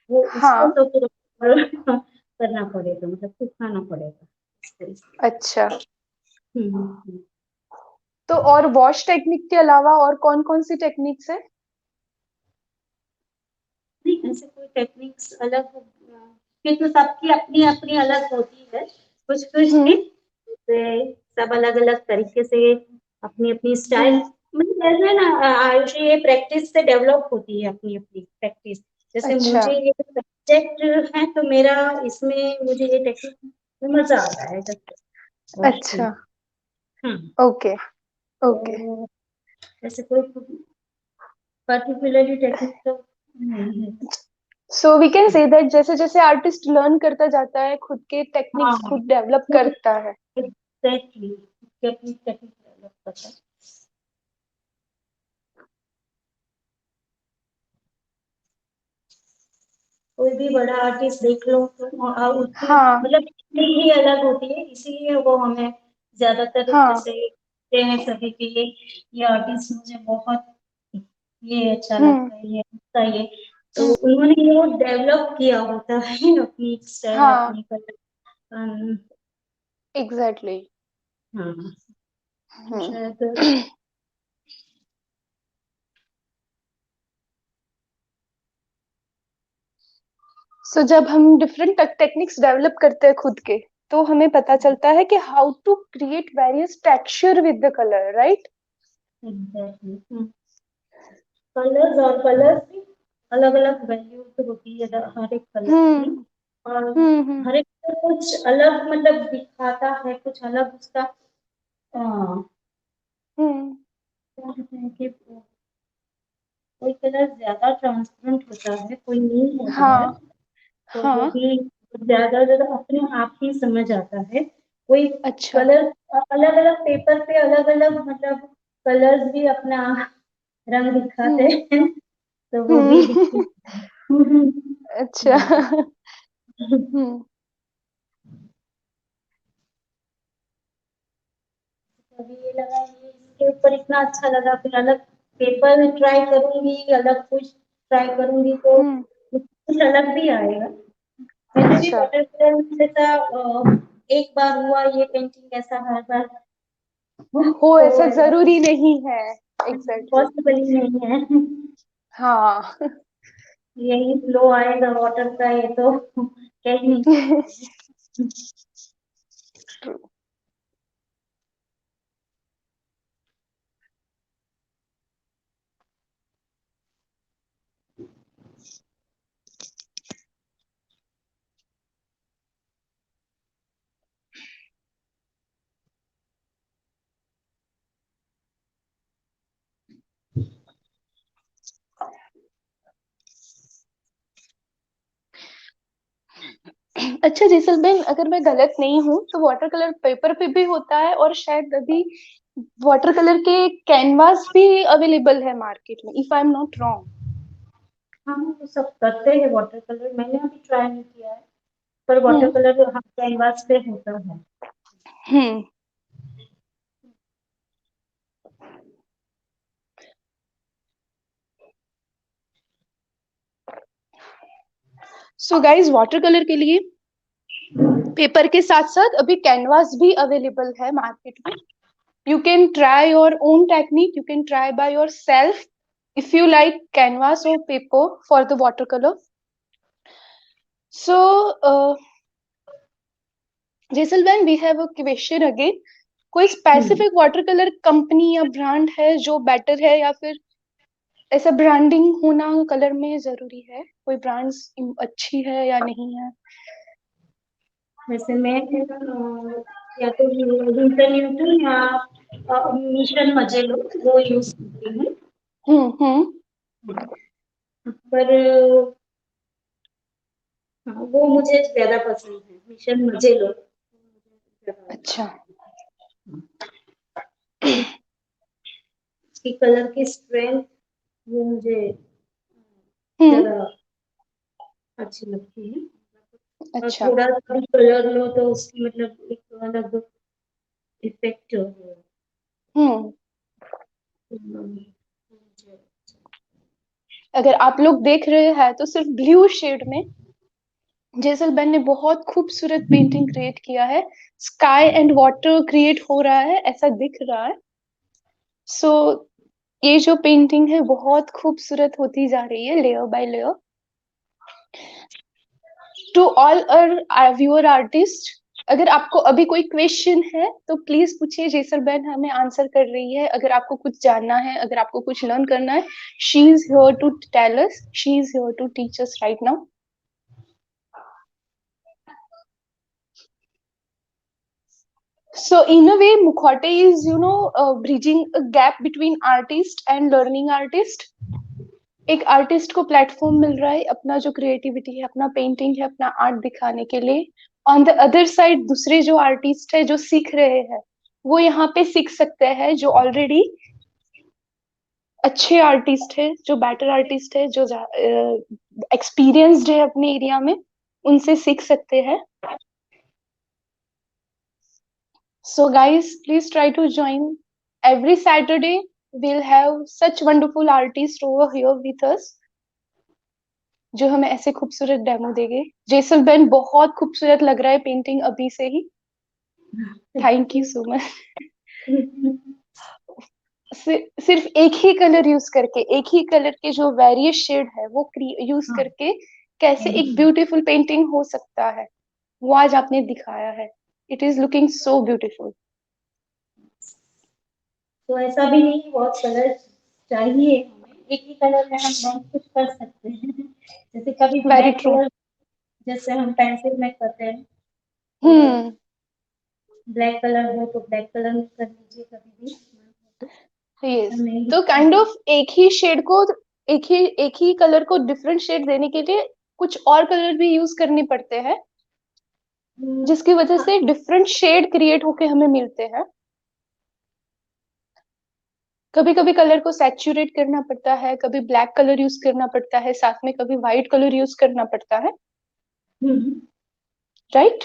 Speaker 2: वो उसको
Speaker 1: हाँ।
Speaker 2: तो पूरा करना पड़ेगा, मतलब सुखाना पड़ेगा इस तरह से।
Speaker 1: अच्छा।
Speaker 2: हम्म।
Speaker 1: तो और वॉश टेक्निक के अलावा और कौन कौन सी टेक्निक्स है?
Speaker 2: नहीं, ऐसे कोई टेक्निक्स अलग फिर तो सबकी अपनी अपनी अलग होती है, कुछ कुछ
Speaker 1: हम्म
Speaker 2: टिप्स से सब अलग अलग तरीके से अपनी अपनी स्टाइल,
Speaker 1: हम्म।
Speaker 2: मतलब ऐसा है ना आयुष, ये प्रैक्टिस से डेवलप होती है, अपनी अपनी प्रैक्टिस। जैसे
Speaker 1: अच्छा।
Speaker 2: मुझे ये सब्जेक्ट है तो मेरा इसमें मुझे ये टेक्निक में मजा आता है जैसे वॉश की।
Speaker 1: अच्छा।
Speaker 2: हम्म।
Speaker 1: ओके। ओके।
Speaker 2: तो ऐसे कोई पर्टिकुलरली टेक्निक तो नहीं है।
Speaker 1: So we can say that जैसे जैसे आर्टिस्ट लर्न करता जाता है खुद के
Speaker 2: हाँ,
Speaker 1: टेक्निक्स खुद डेवलप करता है।
Speaker 2: एग्जैक्टली, अपनी टेक्निक डेवलप करता है। कोई भी बड़ा आर्टिस्ट देख लो तो उसकी
Speaker 1: हाँ
Speaker 2: मतलब टेक्निक ही अलग होती है, इसीलिए वो हमें ज्यादातर
Speaker 1: हाँ।
Speaker 2: जैसे कहते हैं सभी कि ये आर्टिस्ट मुझे बहुत ये अच्छा
Speaker 1: हम्म
Speaker 2: लगता है, ये अच्छा ये, तो
Speaker 1: हम्म।
Speaker 2: उन्होंने वो डेवलप किया होता है अपनी स्टाइल,
Speaker 1: हाँ
Speaker 2: अपनी कलर।
Speaker 1: एग्जैक्टली।
Speaker 2: हाँ,
Speaker 1: हम्म।
Speaker 2: शायद।
Speaker 1: सो जब हम डिफरेंट टेक्निक्स डेवलप करते हैं खुद के, तो हमें पता चलता है कि how to create various texture with the colour, right?
Speaker 2: Exactly, colours और कलर्स की अलग अलग वैल्यूज होती है हर एक कलर की,
Speaker 1: हम्म
Speaker 2: और
Speaker 1: हम्म।
Speaker 2: हर एक को कुछ अलग मतलब दिखाता है, कुछ अलग उसका
Speaker 1: हम्म।
Speaker 2: क्या कहते हैं कि कोई कलर ज्यादा ट्रांसपेरेंट होता है, कोई नहीं होता है,
Speaker 1: हाँ
Speaker 2: तो वो
Speaker 1: हाँ।
Speaker 2: भी ज्यादा ज्यादा अपने आप ही समझ आता है। कोई
Speaker 1: अच्छा।
Speaker 2: कलर अलग अलग पेपर पे अलग अलग मतलब कलर्स भी अपना रंग दिखाते
Speaker 1: हम्म
Speaker 2: हैं, तो वो भी
Speaker 1: हम्म।
Speaker 2: दिखते
Speaker 1: अच्छा।
Speaker 2: हैं।
Speaker 1: हम्म
Speaker 2: अभी ये लगा, ये इसके ऊपर इतना अच्छा लगा, फिर अलग पेपर ट्राई करूंगी, अलग कुछ ट्राई करूंगी तो
Speaker 1: हम्म।
Speaker 2: कुछ अलग भी आएगा। मैंने भी
Speaker 1: अच्छा।
Speaker 2: वाटर कलर जैसा एक बार हुआ ये पेंटिंग ऐसा हर बार
Speaker 1: हो
Speaker 2: तो
Speaker 1: ऐसा
Speaker 2: ऐसा
Speaker 1: जरूरी नहीं है। एग्जैक्टली।
Speaker 2: पॉसिबल ही नहीं है।
Speaker 1: हाँ।
Speaker 2: यही फ्लो आएगा वाटर का, ये तो कह ही नहीं सकते।
Speaker 1: अच्छा जैसलमेर, अगर मैं गलत नहीं हूँ तो वाटर कलर पेपर पे भी होता है, और शायद अभी वाटर कलर के कैनवास भी अवेलेबल है मार्केट में, if I am not wrong.
Speaker 2: हाँ, वो सब करते हैं वाटर कलर, मैंने अभी ट्राई नहीं किया है, पर वाटर
Speaker 1: हम्म
Speaker 2: कलर हाँ कैनवास पे होता है।
Speaker 1: Hmm. So guys, water colour के लिए पेपर के साथ साथ अभी कैनवास भी अवेलेबल है मार्केट में। You can try your own technique. You can try by yourself if you like canvas or paper for the watercolor. So, Jaisalban, we have a question again. कोई
Speaker 2: हम्म।
Speaker 1: Specific water colour company या brand है जो better है, या फिर ऐसा branding होना colour में जरूरी है? कोई ब्रांड्स अच्छी है या नहीं है?
Speaker 2: वैसे मैं या तो विंटर न्यूटन या मिशन मजेलो वो यूज करती हूँ। पर हाँ, वो मुझे ज्यादा पसंद है, मिशन मजेलो।
Speaker 1: अच्छा।
Speaker 2: उसकी कलर की स्ट्रेंथ वो मुझे ज्यादा अच्छी लगती है। और
Speaker 1: अच्छा।
Speaker 2: थोड़ा सा भी कलर लो तो उसकी मतलब एक अलग इफेक्ट हो।
Speaker 1: हम्म
Speaker 2: मुझे
Speaker 1: अगर आप लोग देख रहे हैं तो सिर्फ ब्लू शेड में जेसलबेन ने बहुत खूबसूरत पेंटिंग क्रिएट किया है। स्काई एंड वाटर क्रिएट हो रहा है, ऐसा दिख रहा है। सो ये जो पेंटिंग है बहुत खूबसूरत होती जा रही है layer by layer. To all our viewer artist, अगर आपको अभी कोई क्वेश्चन है तो प्लीज पूछिए, जेसल बहन हमें आंसर कर रही है। अगर आपको कुछ जानना है, अगर आपको कुछ लर्न करना है, she is here to tell us, she is here to teach us right now. So in a way, Mukhote is, bridging a gap between artist and learning artist. एक आर्टिस्ट को प्लेटफॉर्म मिल रहा है अपना जो creativity है, अपना painting है, अपना आर्ट दिखाने के लिए। ऑन द अदर साइड दूसरे जो आर्टिस्ट है जो सीख रहे हैं, वो यहाँ पे सीख सकते हैं, जो ऑलरेडी अच्छे आर्टिस्ट है, जो बेटर आर्टिस्ट है, जो एक्सपीरियंस्ड है अपने एरिया में, उनसे सीख सकते हैं। So guys, please try to join. Every Saturday we'll have such wonderful artists over here with us, जो हमें ऐसे खूबसूरत डेमो देंगे। जेसल बेन बहुत खूबसूरत लग रहा है पेंटिंग अभी से ही। Thank you so much. सिर्फ एक ही कलर यूज करके, एक ही कलर के जो वेरियस शेड है वो यूज करके कैसे एक ब्यूटीफुल पेंटिंग हो सकता है, वो आज आपने दिखाया है। It is looking so beautiful.
Speaker 2: तो ऐसा भी नहीं बहुत कलर चाहिए हमें, एक ही कलर में हम बहुत कुछ कर सकते हैं। जैसे कभी
Speaker 1: वेरी
Speaker 2: ब्लैक
Speaker 1: ट्रू।
Speaker 2: कलर, जैसे हम पेंसिल में करते हैं, तो
Speaker 1: हम्म
Speaker 2: ब्लैक कलर हो तो ब्लैक कलर में कर लीजिए कभी भी।
Speaker 1: यस।
Speaker 2: ऐसा नहीं
Speaker 1: तो काइंड ऑफ एक ही शेड को, एक ही कलर को डिफरेंट शेड देने के लिए कुछ और कलर भी यूज करने पड़ते हैं, जिसकी वजह
Speaker 2: हाँ,
Speaker 1: से डिफरेंट शेड क्रिएट होके हमें मिलते हैं। कभी कभी कलर को सैचुरेट करना पड़ता है, कभी ब्लैक कलर यूज करना पड़ता है, साथ में कभी व्हाइट कलर यूज करना पड़ता है,
Speaker 2: हम्म,
Speaker 1: राइट?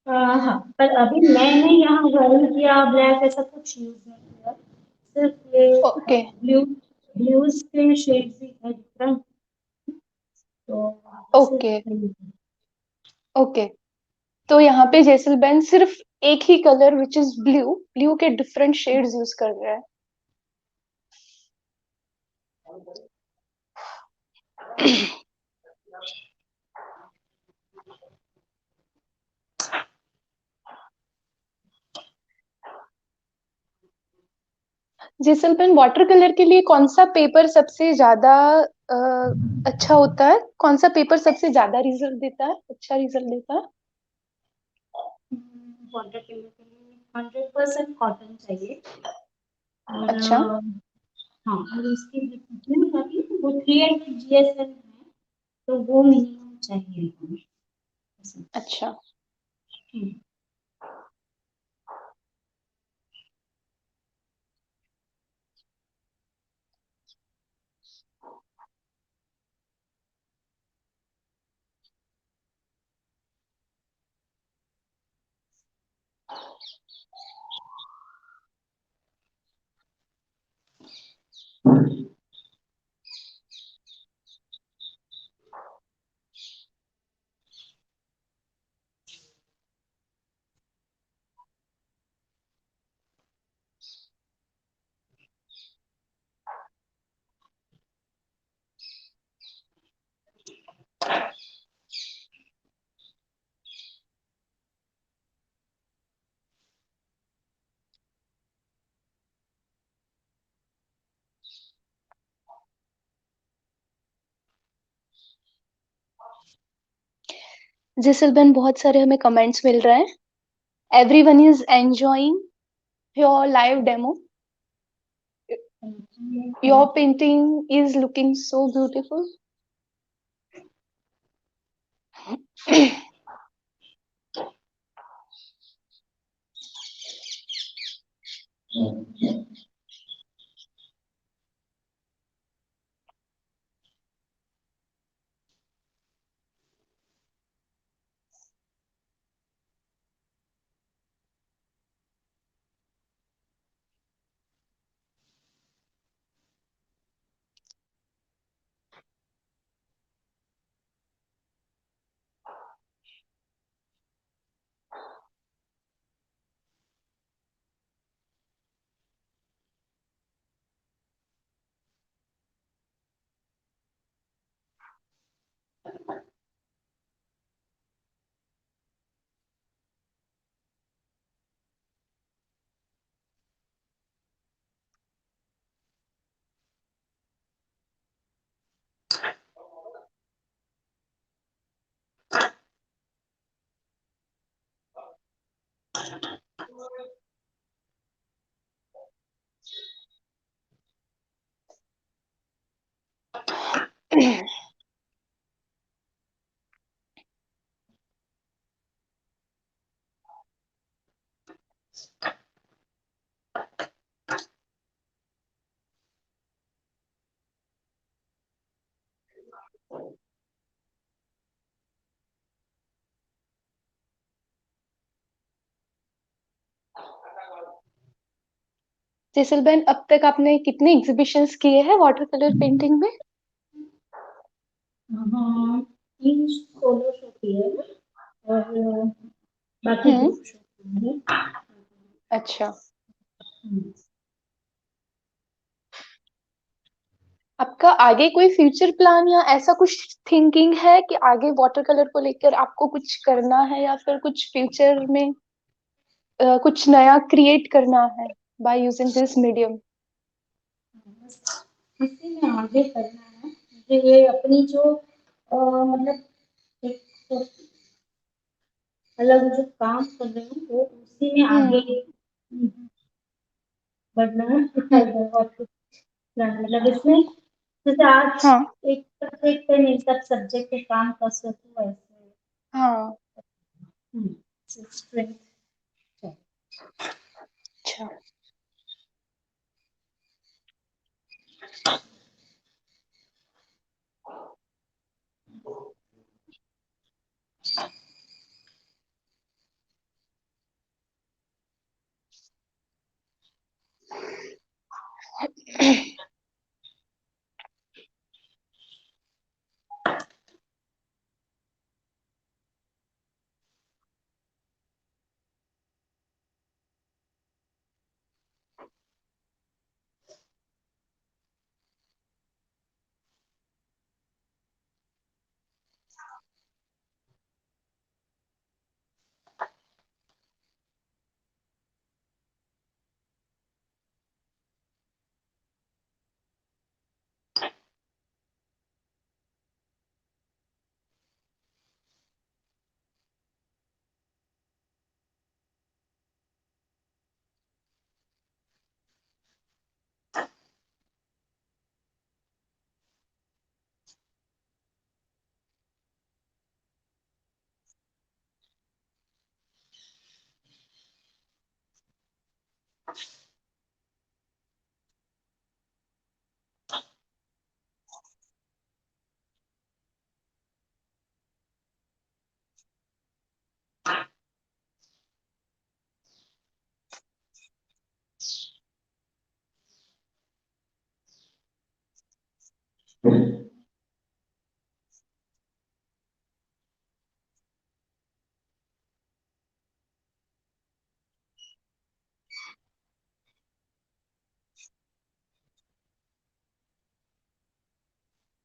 Speaker 2: हाँ, पर अभी मैंने यहाँ वर्क किया ब्लैक ऐसा कुछ यूज नहीं किया, सिर्फ ये
Speaker 1: ओके।
Speaker 2: ब्लू, ब्लूज के शेड्स ही है डिफरेंट, तो सिर्फ
Speaker 1: ओके। ओके। तो यहाँ पे जैसलबैन सिर्फ एक ही colour which is blue, blue के डिफरेंट शेड्स यूज कर रहा है। जैसलमेर वाटर कलर के लिए कौन सा पेपर सबसे ज्यादा अ, अच्छा होता है? कौन सा पेपर सबसे ज्यादा रिजल्ट देता है, अच्छा रिजल्ट देता है?
Speaker 2: वाटर कलर के लिए 100% कॉटन चाहिए। और
Speaker 1: अच्छा।
Speaker 2: हाँ, और उसकी जितनी होती है वो 300 GSM है, तो वो मिनिमम चाहिए हमें।
Speaker 1: अच्छा।
Speaker 2: हम्म,
Speaker 1: जैसलमेर बहुत सारे हमें कमेंट्स मिल रहे हैं। Everyone is enjoying your live demo. Your painting is looking so beautiful. जैसल बहन, अब तक आपने कितने एग्जीबिशंस किए हैं वाटर कलर पेंटिंग में?
Speaker 2: हाँ, 3 सोलो शो किए हैं और बाकी
Speaker 1: हम्म।
Speaker 2: ग्रुप शो किए हैं।
Speaker 1: अच्छा,
Speaker 2: हम्म।
Speaker 1: आपका आगे कोई फ्यूचर प्लान या ऐसा कुछ थिंकिंग है कि आगे वाटर कलर को लेकर आपको कुछ करना है, या फिर कुछ फ्यूचर में कुछ नया क्रिएट करना है बाय यूजिंग दिस मीडियम?
Speaker 2: बस इसी में आगे करना है मुझे। ये अपनी जो मतलब एक तो अलग जो काम कर रही हूँ वो उसी में आगे
Speaker 1: हम्म।
Speaker 2: बढ़ना है।
Speaker 1: हम्म।
Speaker 2: और कुछ मतलब इसमें जैसे आज
Speaker 1: हाँ।
Speaker 2: एक सब्जेक्ट पे नहीं सब सब्जेक्ट पे काम कर सकूँ ऐसे।
Speaker 1: हाँ।
Speaker 2: स्ट्रेंथ।
Speaker 1: अच्छा।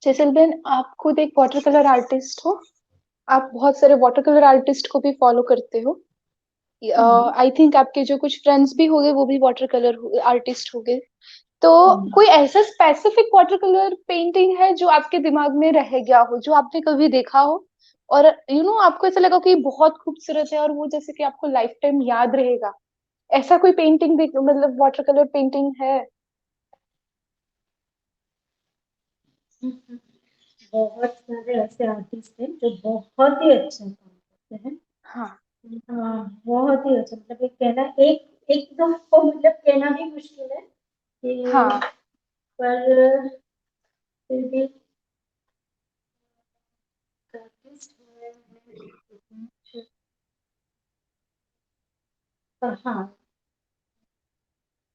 Speaker 1: जैसल बहन, आप खुद एक वाटर कलर आर्टिस्ट हो। आप बहुत सारे वाटर कलर आर्टिस्ट को भी फॉलो करते हो। आई थिंक आपके जो कुछ फ्रेंड्स भी होंगे वो भी वाटर कलर आर्टिस्ट होंगे। तो कोई ऐसा स्पेसिफिक वाटर कलर पेंटिंग है जो आपके दिमाग में रह गया हो, जो आपने कभी देखा हो और आपको ऐसा लगा कि बहुत खूबसूरत है और वो जैसे कि आपको लाइफ टाइम याद रहेगा? ऐसा कोई पेंटिंग देख, मतलब वाटर कलर पेंटिंग है?
Speaker 2: बहुत सारे ऐसे आर्टिस्ट हैं जो बहुत ही अच्छा काम करते हैं।
Speaker 1: हाँ
Speaker 2: हाँ, बहुत ही अच्छा, मतलब एक कहना, एक एकदम को मतलब कहना भी मुश्किल है कि,
Speaker 1: हाँ।
Speaker 2: पर फिर भी आर्टिस्ट है। हाँ,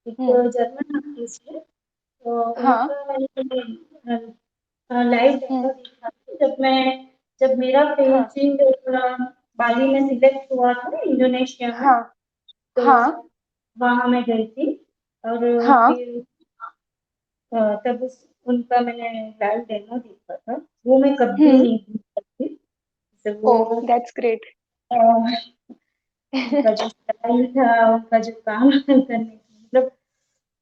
Speaker 2: एक
Speaker 1: हम्म।
Speaker 2: जर्मन आर्टिस्ट है, तो
Speaker 1: हाँ।
Speaker 2: उनका मैंने लाइव
Speaker 1: हम्म।
Speaker 2: डेमो देखा था, जब मेरा
Speaker 1: हाँ।
Speaker 2: पेंटिंग बाली में सिलेक्ट हुआ था इंडोनेशिया में,
Speaker 1: हाँ।
Speaker 2: तो
Speaker 1: हाँ।
Speaker 2: वहाँ मैं गई थी। और
Speaker 1: हाँ।
Speaker 2: फिर तब उनका मैंने लाइव डेमो देखा था, वो मैं कभी
Speaker 1: हम्म।
Speaker 2: नहीं भूल सकती। जैसे
Speaker 1: ओ,
Speaker 2: वो
Speaker 1: दैट्स ग्रेट।
Speaker 2: अ, उनका जो स्टाइल था, उनका जो काम करने का, मतलब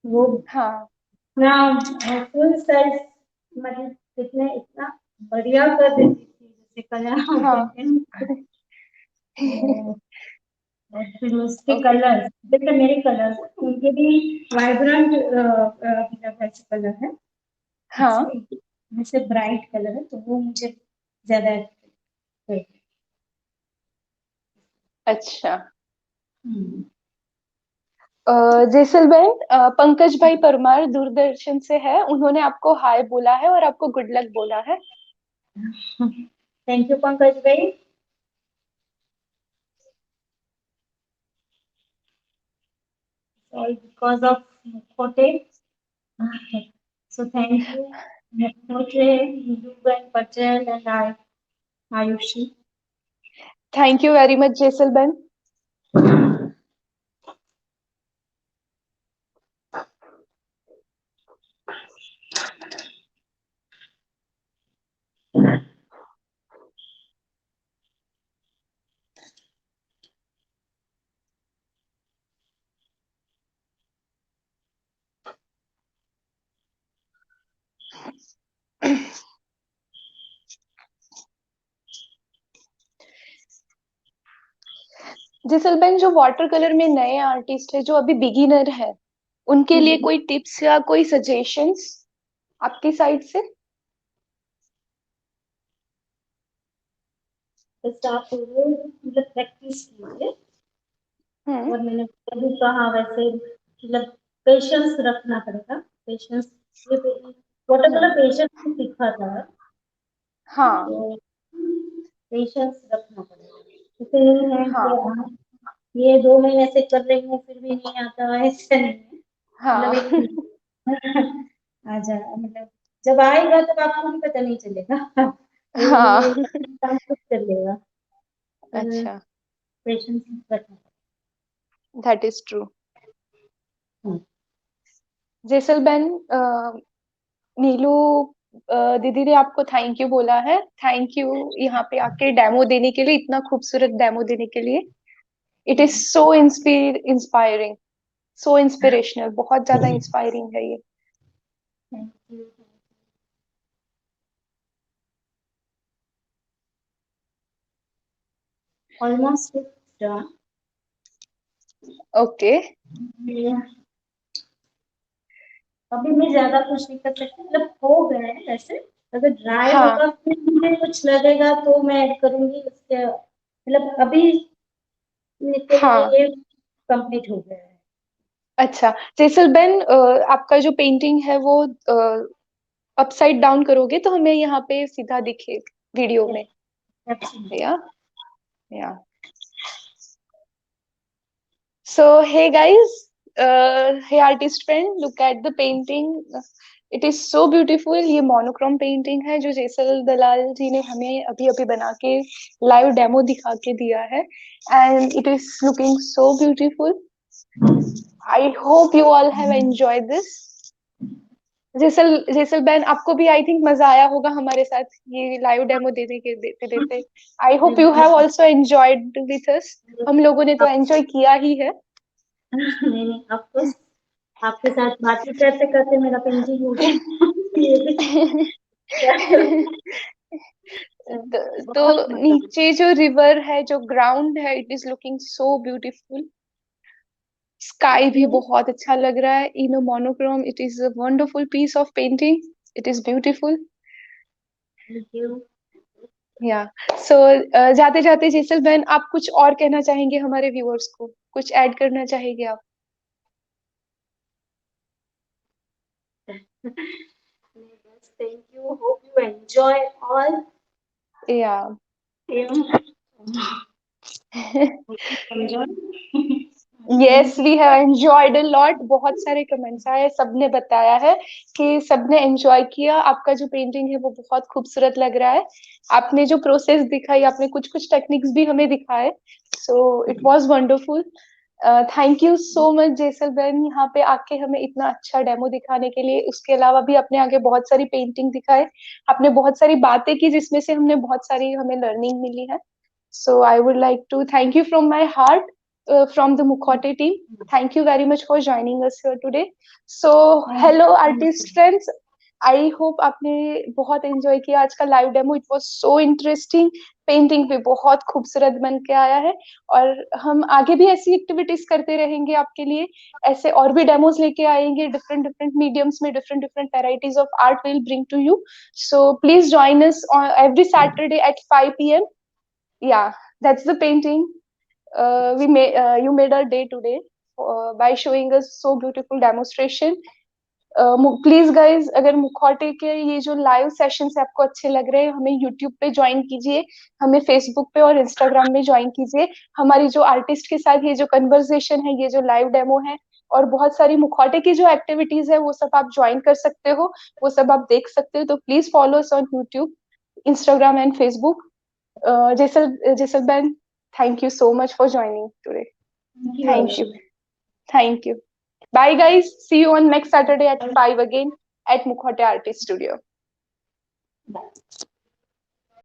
Speaker 2: वो
Speaker 1: हाँ।
Speaker 2: इतना फुल साइज, मतलब कितने इतना बढ़िया कर देती थी, जैसे कलर
Speaker 1: हाँ।
Speaker 2: होते हैं। और फिर उसके
Speaker 1: ओके।
Speaker 2: कलर, जैसे मेरे कलर उनके भी वाइब्रेंट, मतलब ऐसे कलर है,
Speaker 1: हाँ।
Speaker 2: जैसे ब्राइट कलर है, तो वो मुझे ज्यादा attract करते
Speaker 1: अच्छा।
Speaker 2: हैं।
Speaker 1: जैसलमेर, पंकज भाई परमार दूरदर्शन से है, उन्होंने आपको हाय बोला है और आपको गुड लक बोला है।
Speaker 2: थैंक यू पंकज भाई। All because of Mukhote. So thank you, Mukhote, Ruben Patel, and Ayushi.
Speaker 1: Thank you very much Jaisalmer. Jaisalmer, जो वाटर कलर में नए आर्टिस्ट है, जो अभी बिगिनर है, उनके लिए कोई टिप्स या कोई सजेशंस आपकी साइड से?
Speaker 2: बस आप रोज मतलब प्रैक्टिस कीजिए,
Speaker 1: हम्म।
Speaker 2: और मैंने अभी कहा वैसे, मतलब पेशेंस रखना पड़ेगा। पेशेंस, ये वाटर
Speaker 1: हम्म।
Speaker 2: कलर पेशेंस से सीखा था,
Speaker 1: हाँ।
Speaker 2: तो पेशेंस रखना पड़ेगा। जैसे ये है कि
Speaker 1: हाँ।
Speaker 2: ये 2 महीने से कर रही हूँ फिर भी नहीं आता, ऐसा नहीं है। मतलब
Speaker 1: हाँ।
Speaker 2: एक आ जा, मतलब जब आएगा तब आपको भी पता नहीं चलेगा। ये
Speaker 1: हाँ।
Speaker 2: काम खुद कर लेगा, पर
Speaker 1: अच्छा।
Speaker 2: पेशेंस रखना
Speaker 1: दैट इज ट्रू।
Speaker 2: पड़ेगा।
Speaker 1: जैसलमेर, नीलू दीदी ने आपको थैंक यू बोला है। थैंक यू यहाँ पे आके डेमो देने के लिए, इतना खूबसूरत डेमो देने के लिए। It is so inspiring, so inspirational, बहुत ज्यादा इंस्पायरिंग है ये।
Speaker 2: Thank you. Almost done.
Speaker 1: Okay.
Speaker 2: अभी मैं ज्यादा कुछ नहीं कर सकती, मतलब हो गए हैं वैसे। अगर ड्राई
Speaker 1: हाँ।
Speaker 2: होगा फिर मुझे कुछ लगेगा तो मैं ऐड करूंगी उसके, मतलब अभी के लिए
Speaker 1: हाँ।
Speaker 2: ये कंप्लीट हो गया है।
Speaker 1: अच्छा, जैसलमेर, आपका जो पेंटिंग है वो अपसाइड डाउन करोगे तो हमें यहाँ पे सीधा दिखे वीडियो में?
Speaker 2: एब्सोल्युटली।
Speaker 1: या या So, hey guys, hey artist friend, look at the painting. It is so beautiful. ये मोनोक्रोम पेंटिंग है जो जैसल दलाल जी ने हमें अभी अभी बना के लाइव डेमो दिखा के दिया है, and it is looking so beautiful. I hope you all have enjoyed this. Jesal ban, आपको भी आई थिंक मजा आया होगा हमारे साथ ये लाइव डेमो देने के देते देते. I hope you have also enjoyed with us. हम लोगों ने तो
Speaker 2: आप
Speaker 1: एंजॉय किया ही है.
Speaker 2: नहीं नहीं, ऑफकोर्स आपके साथ बातें करते करते मेरा पेंटिंग हो गया। ये भी
Speaker 1: तो
Speaker 2: बहुत मजा आया।
Speaker 1: नीचे जो रिवर है, जो ग्राउंड है, it is looking so beautiful. Sky भी बहुत अच्छा लग रहा है in monochrome. It is a wonderful piece of painting. It is beautiful.
Speaker 2: Thank you.
Speaker 1: Yeah so जाते जाते जेसल बहन, आप कुछ और कहना चाहेंगे हमारे व्यूअर्स को? कुछ ऐड करना चाहेंगे आप?
Speaker 2: बस thank you. Hope you enjoy all.
Speaker 1: Yeah
Speaker 2: enjoy.
Speaker 1: Yes, we have enjoyed a lot. बहुत सारे कमेंट्स आए, सबने बताया है कि सबने एंजॉय किया. आपका जो पेंटिंग है वो बहुत खूबसूरत लग रहा है. आपने जो प्रोसेस दिखाई, आपने कुछ कुछ टेक्निक्स भी हमें दिखाए. So it was wonderful. Thank you so much Jesal behen, यहाँ पे आके हमें इतना अच्छा डेमो दिखाने के लिए. उसके अलावा भी आपने आगे बहुत सारी पेंटिंग दिखाए. आपने बहुत सारी बातें की जिसमें से हमने बहुत सारी हमें लर्निंग मिली है. So I would like to thank you from my heart, from the Mukhote team. Thank you very much for joining us here today. So hello artist friends. I hope आपने बहुत एंजॉय किया आज का live demo. It was so interesting. Painting भी बहुत खूबसूरत बन के आया है. और हम आगे भी ऐसी एक्टिविटीज करते रहेंगे आपके लिए. ऐसे और भी डेमोज लेके आएंगे. डिफरेंट डिफरेंट मीडियम्स में different different varieties of art will bring to you. So please join us every Saturday at 5 p.m. Yeah, that's the painting. You made our day today by showing us so beautiful demonstration. Please guys, अगर मुखौटे के ये जो live sessions आपको अच्छे लग रहे हैं, हमें यूट्यूब पे ज्वाइन कीजिए. हमें फेसबुक पे और इंस्टाग्राम में ज्वाइन कीजिए. हमारी जो आर्टिस्ट के साथ ये जो कन्वर्सेशन है, ये जो लाइव डेमो है, और बहुत सारी मुखौटे की जो एक्टिविटीज है, वो सब आप ज्वाइन कर सकते हो. वो सब आप देख सकते हो. तो please follow us on YouTube, Instagram and Facebook. Jisal Ben, thank you so much for joining today.
Speaker 2: Thank you,
Speaker 1: Thank you.
Speaker 2: Aisha.
Speaker 1: Thank you. Bye, guys. See you on next Saturday at 5 again at Mukhote Artist Studio.
Speaker 2: Bye.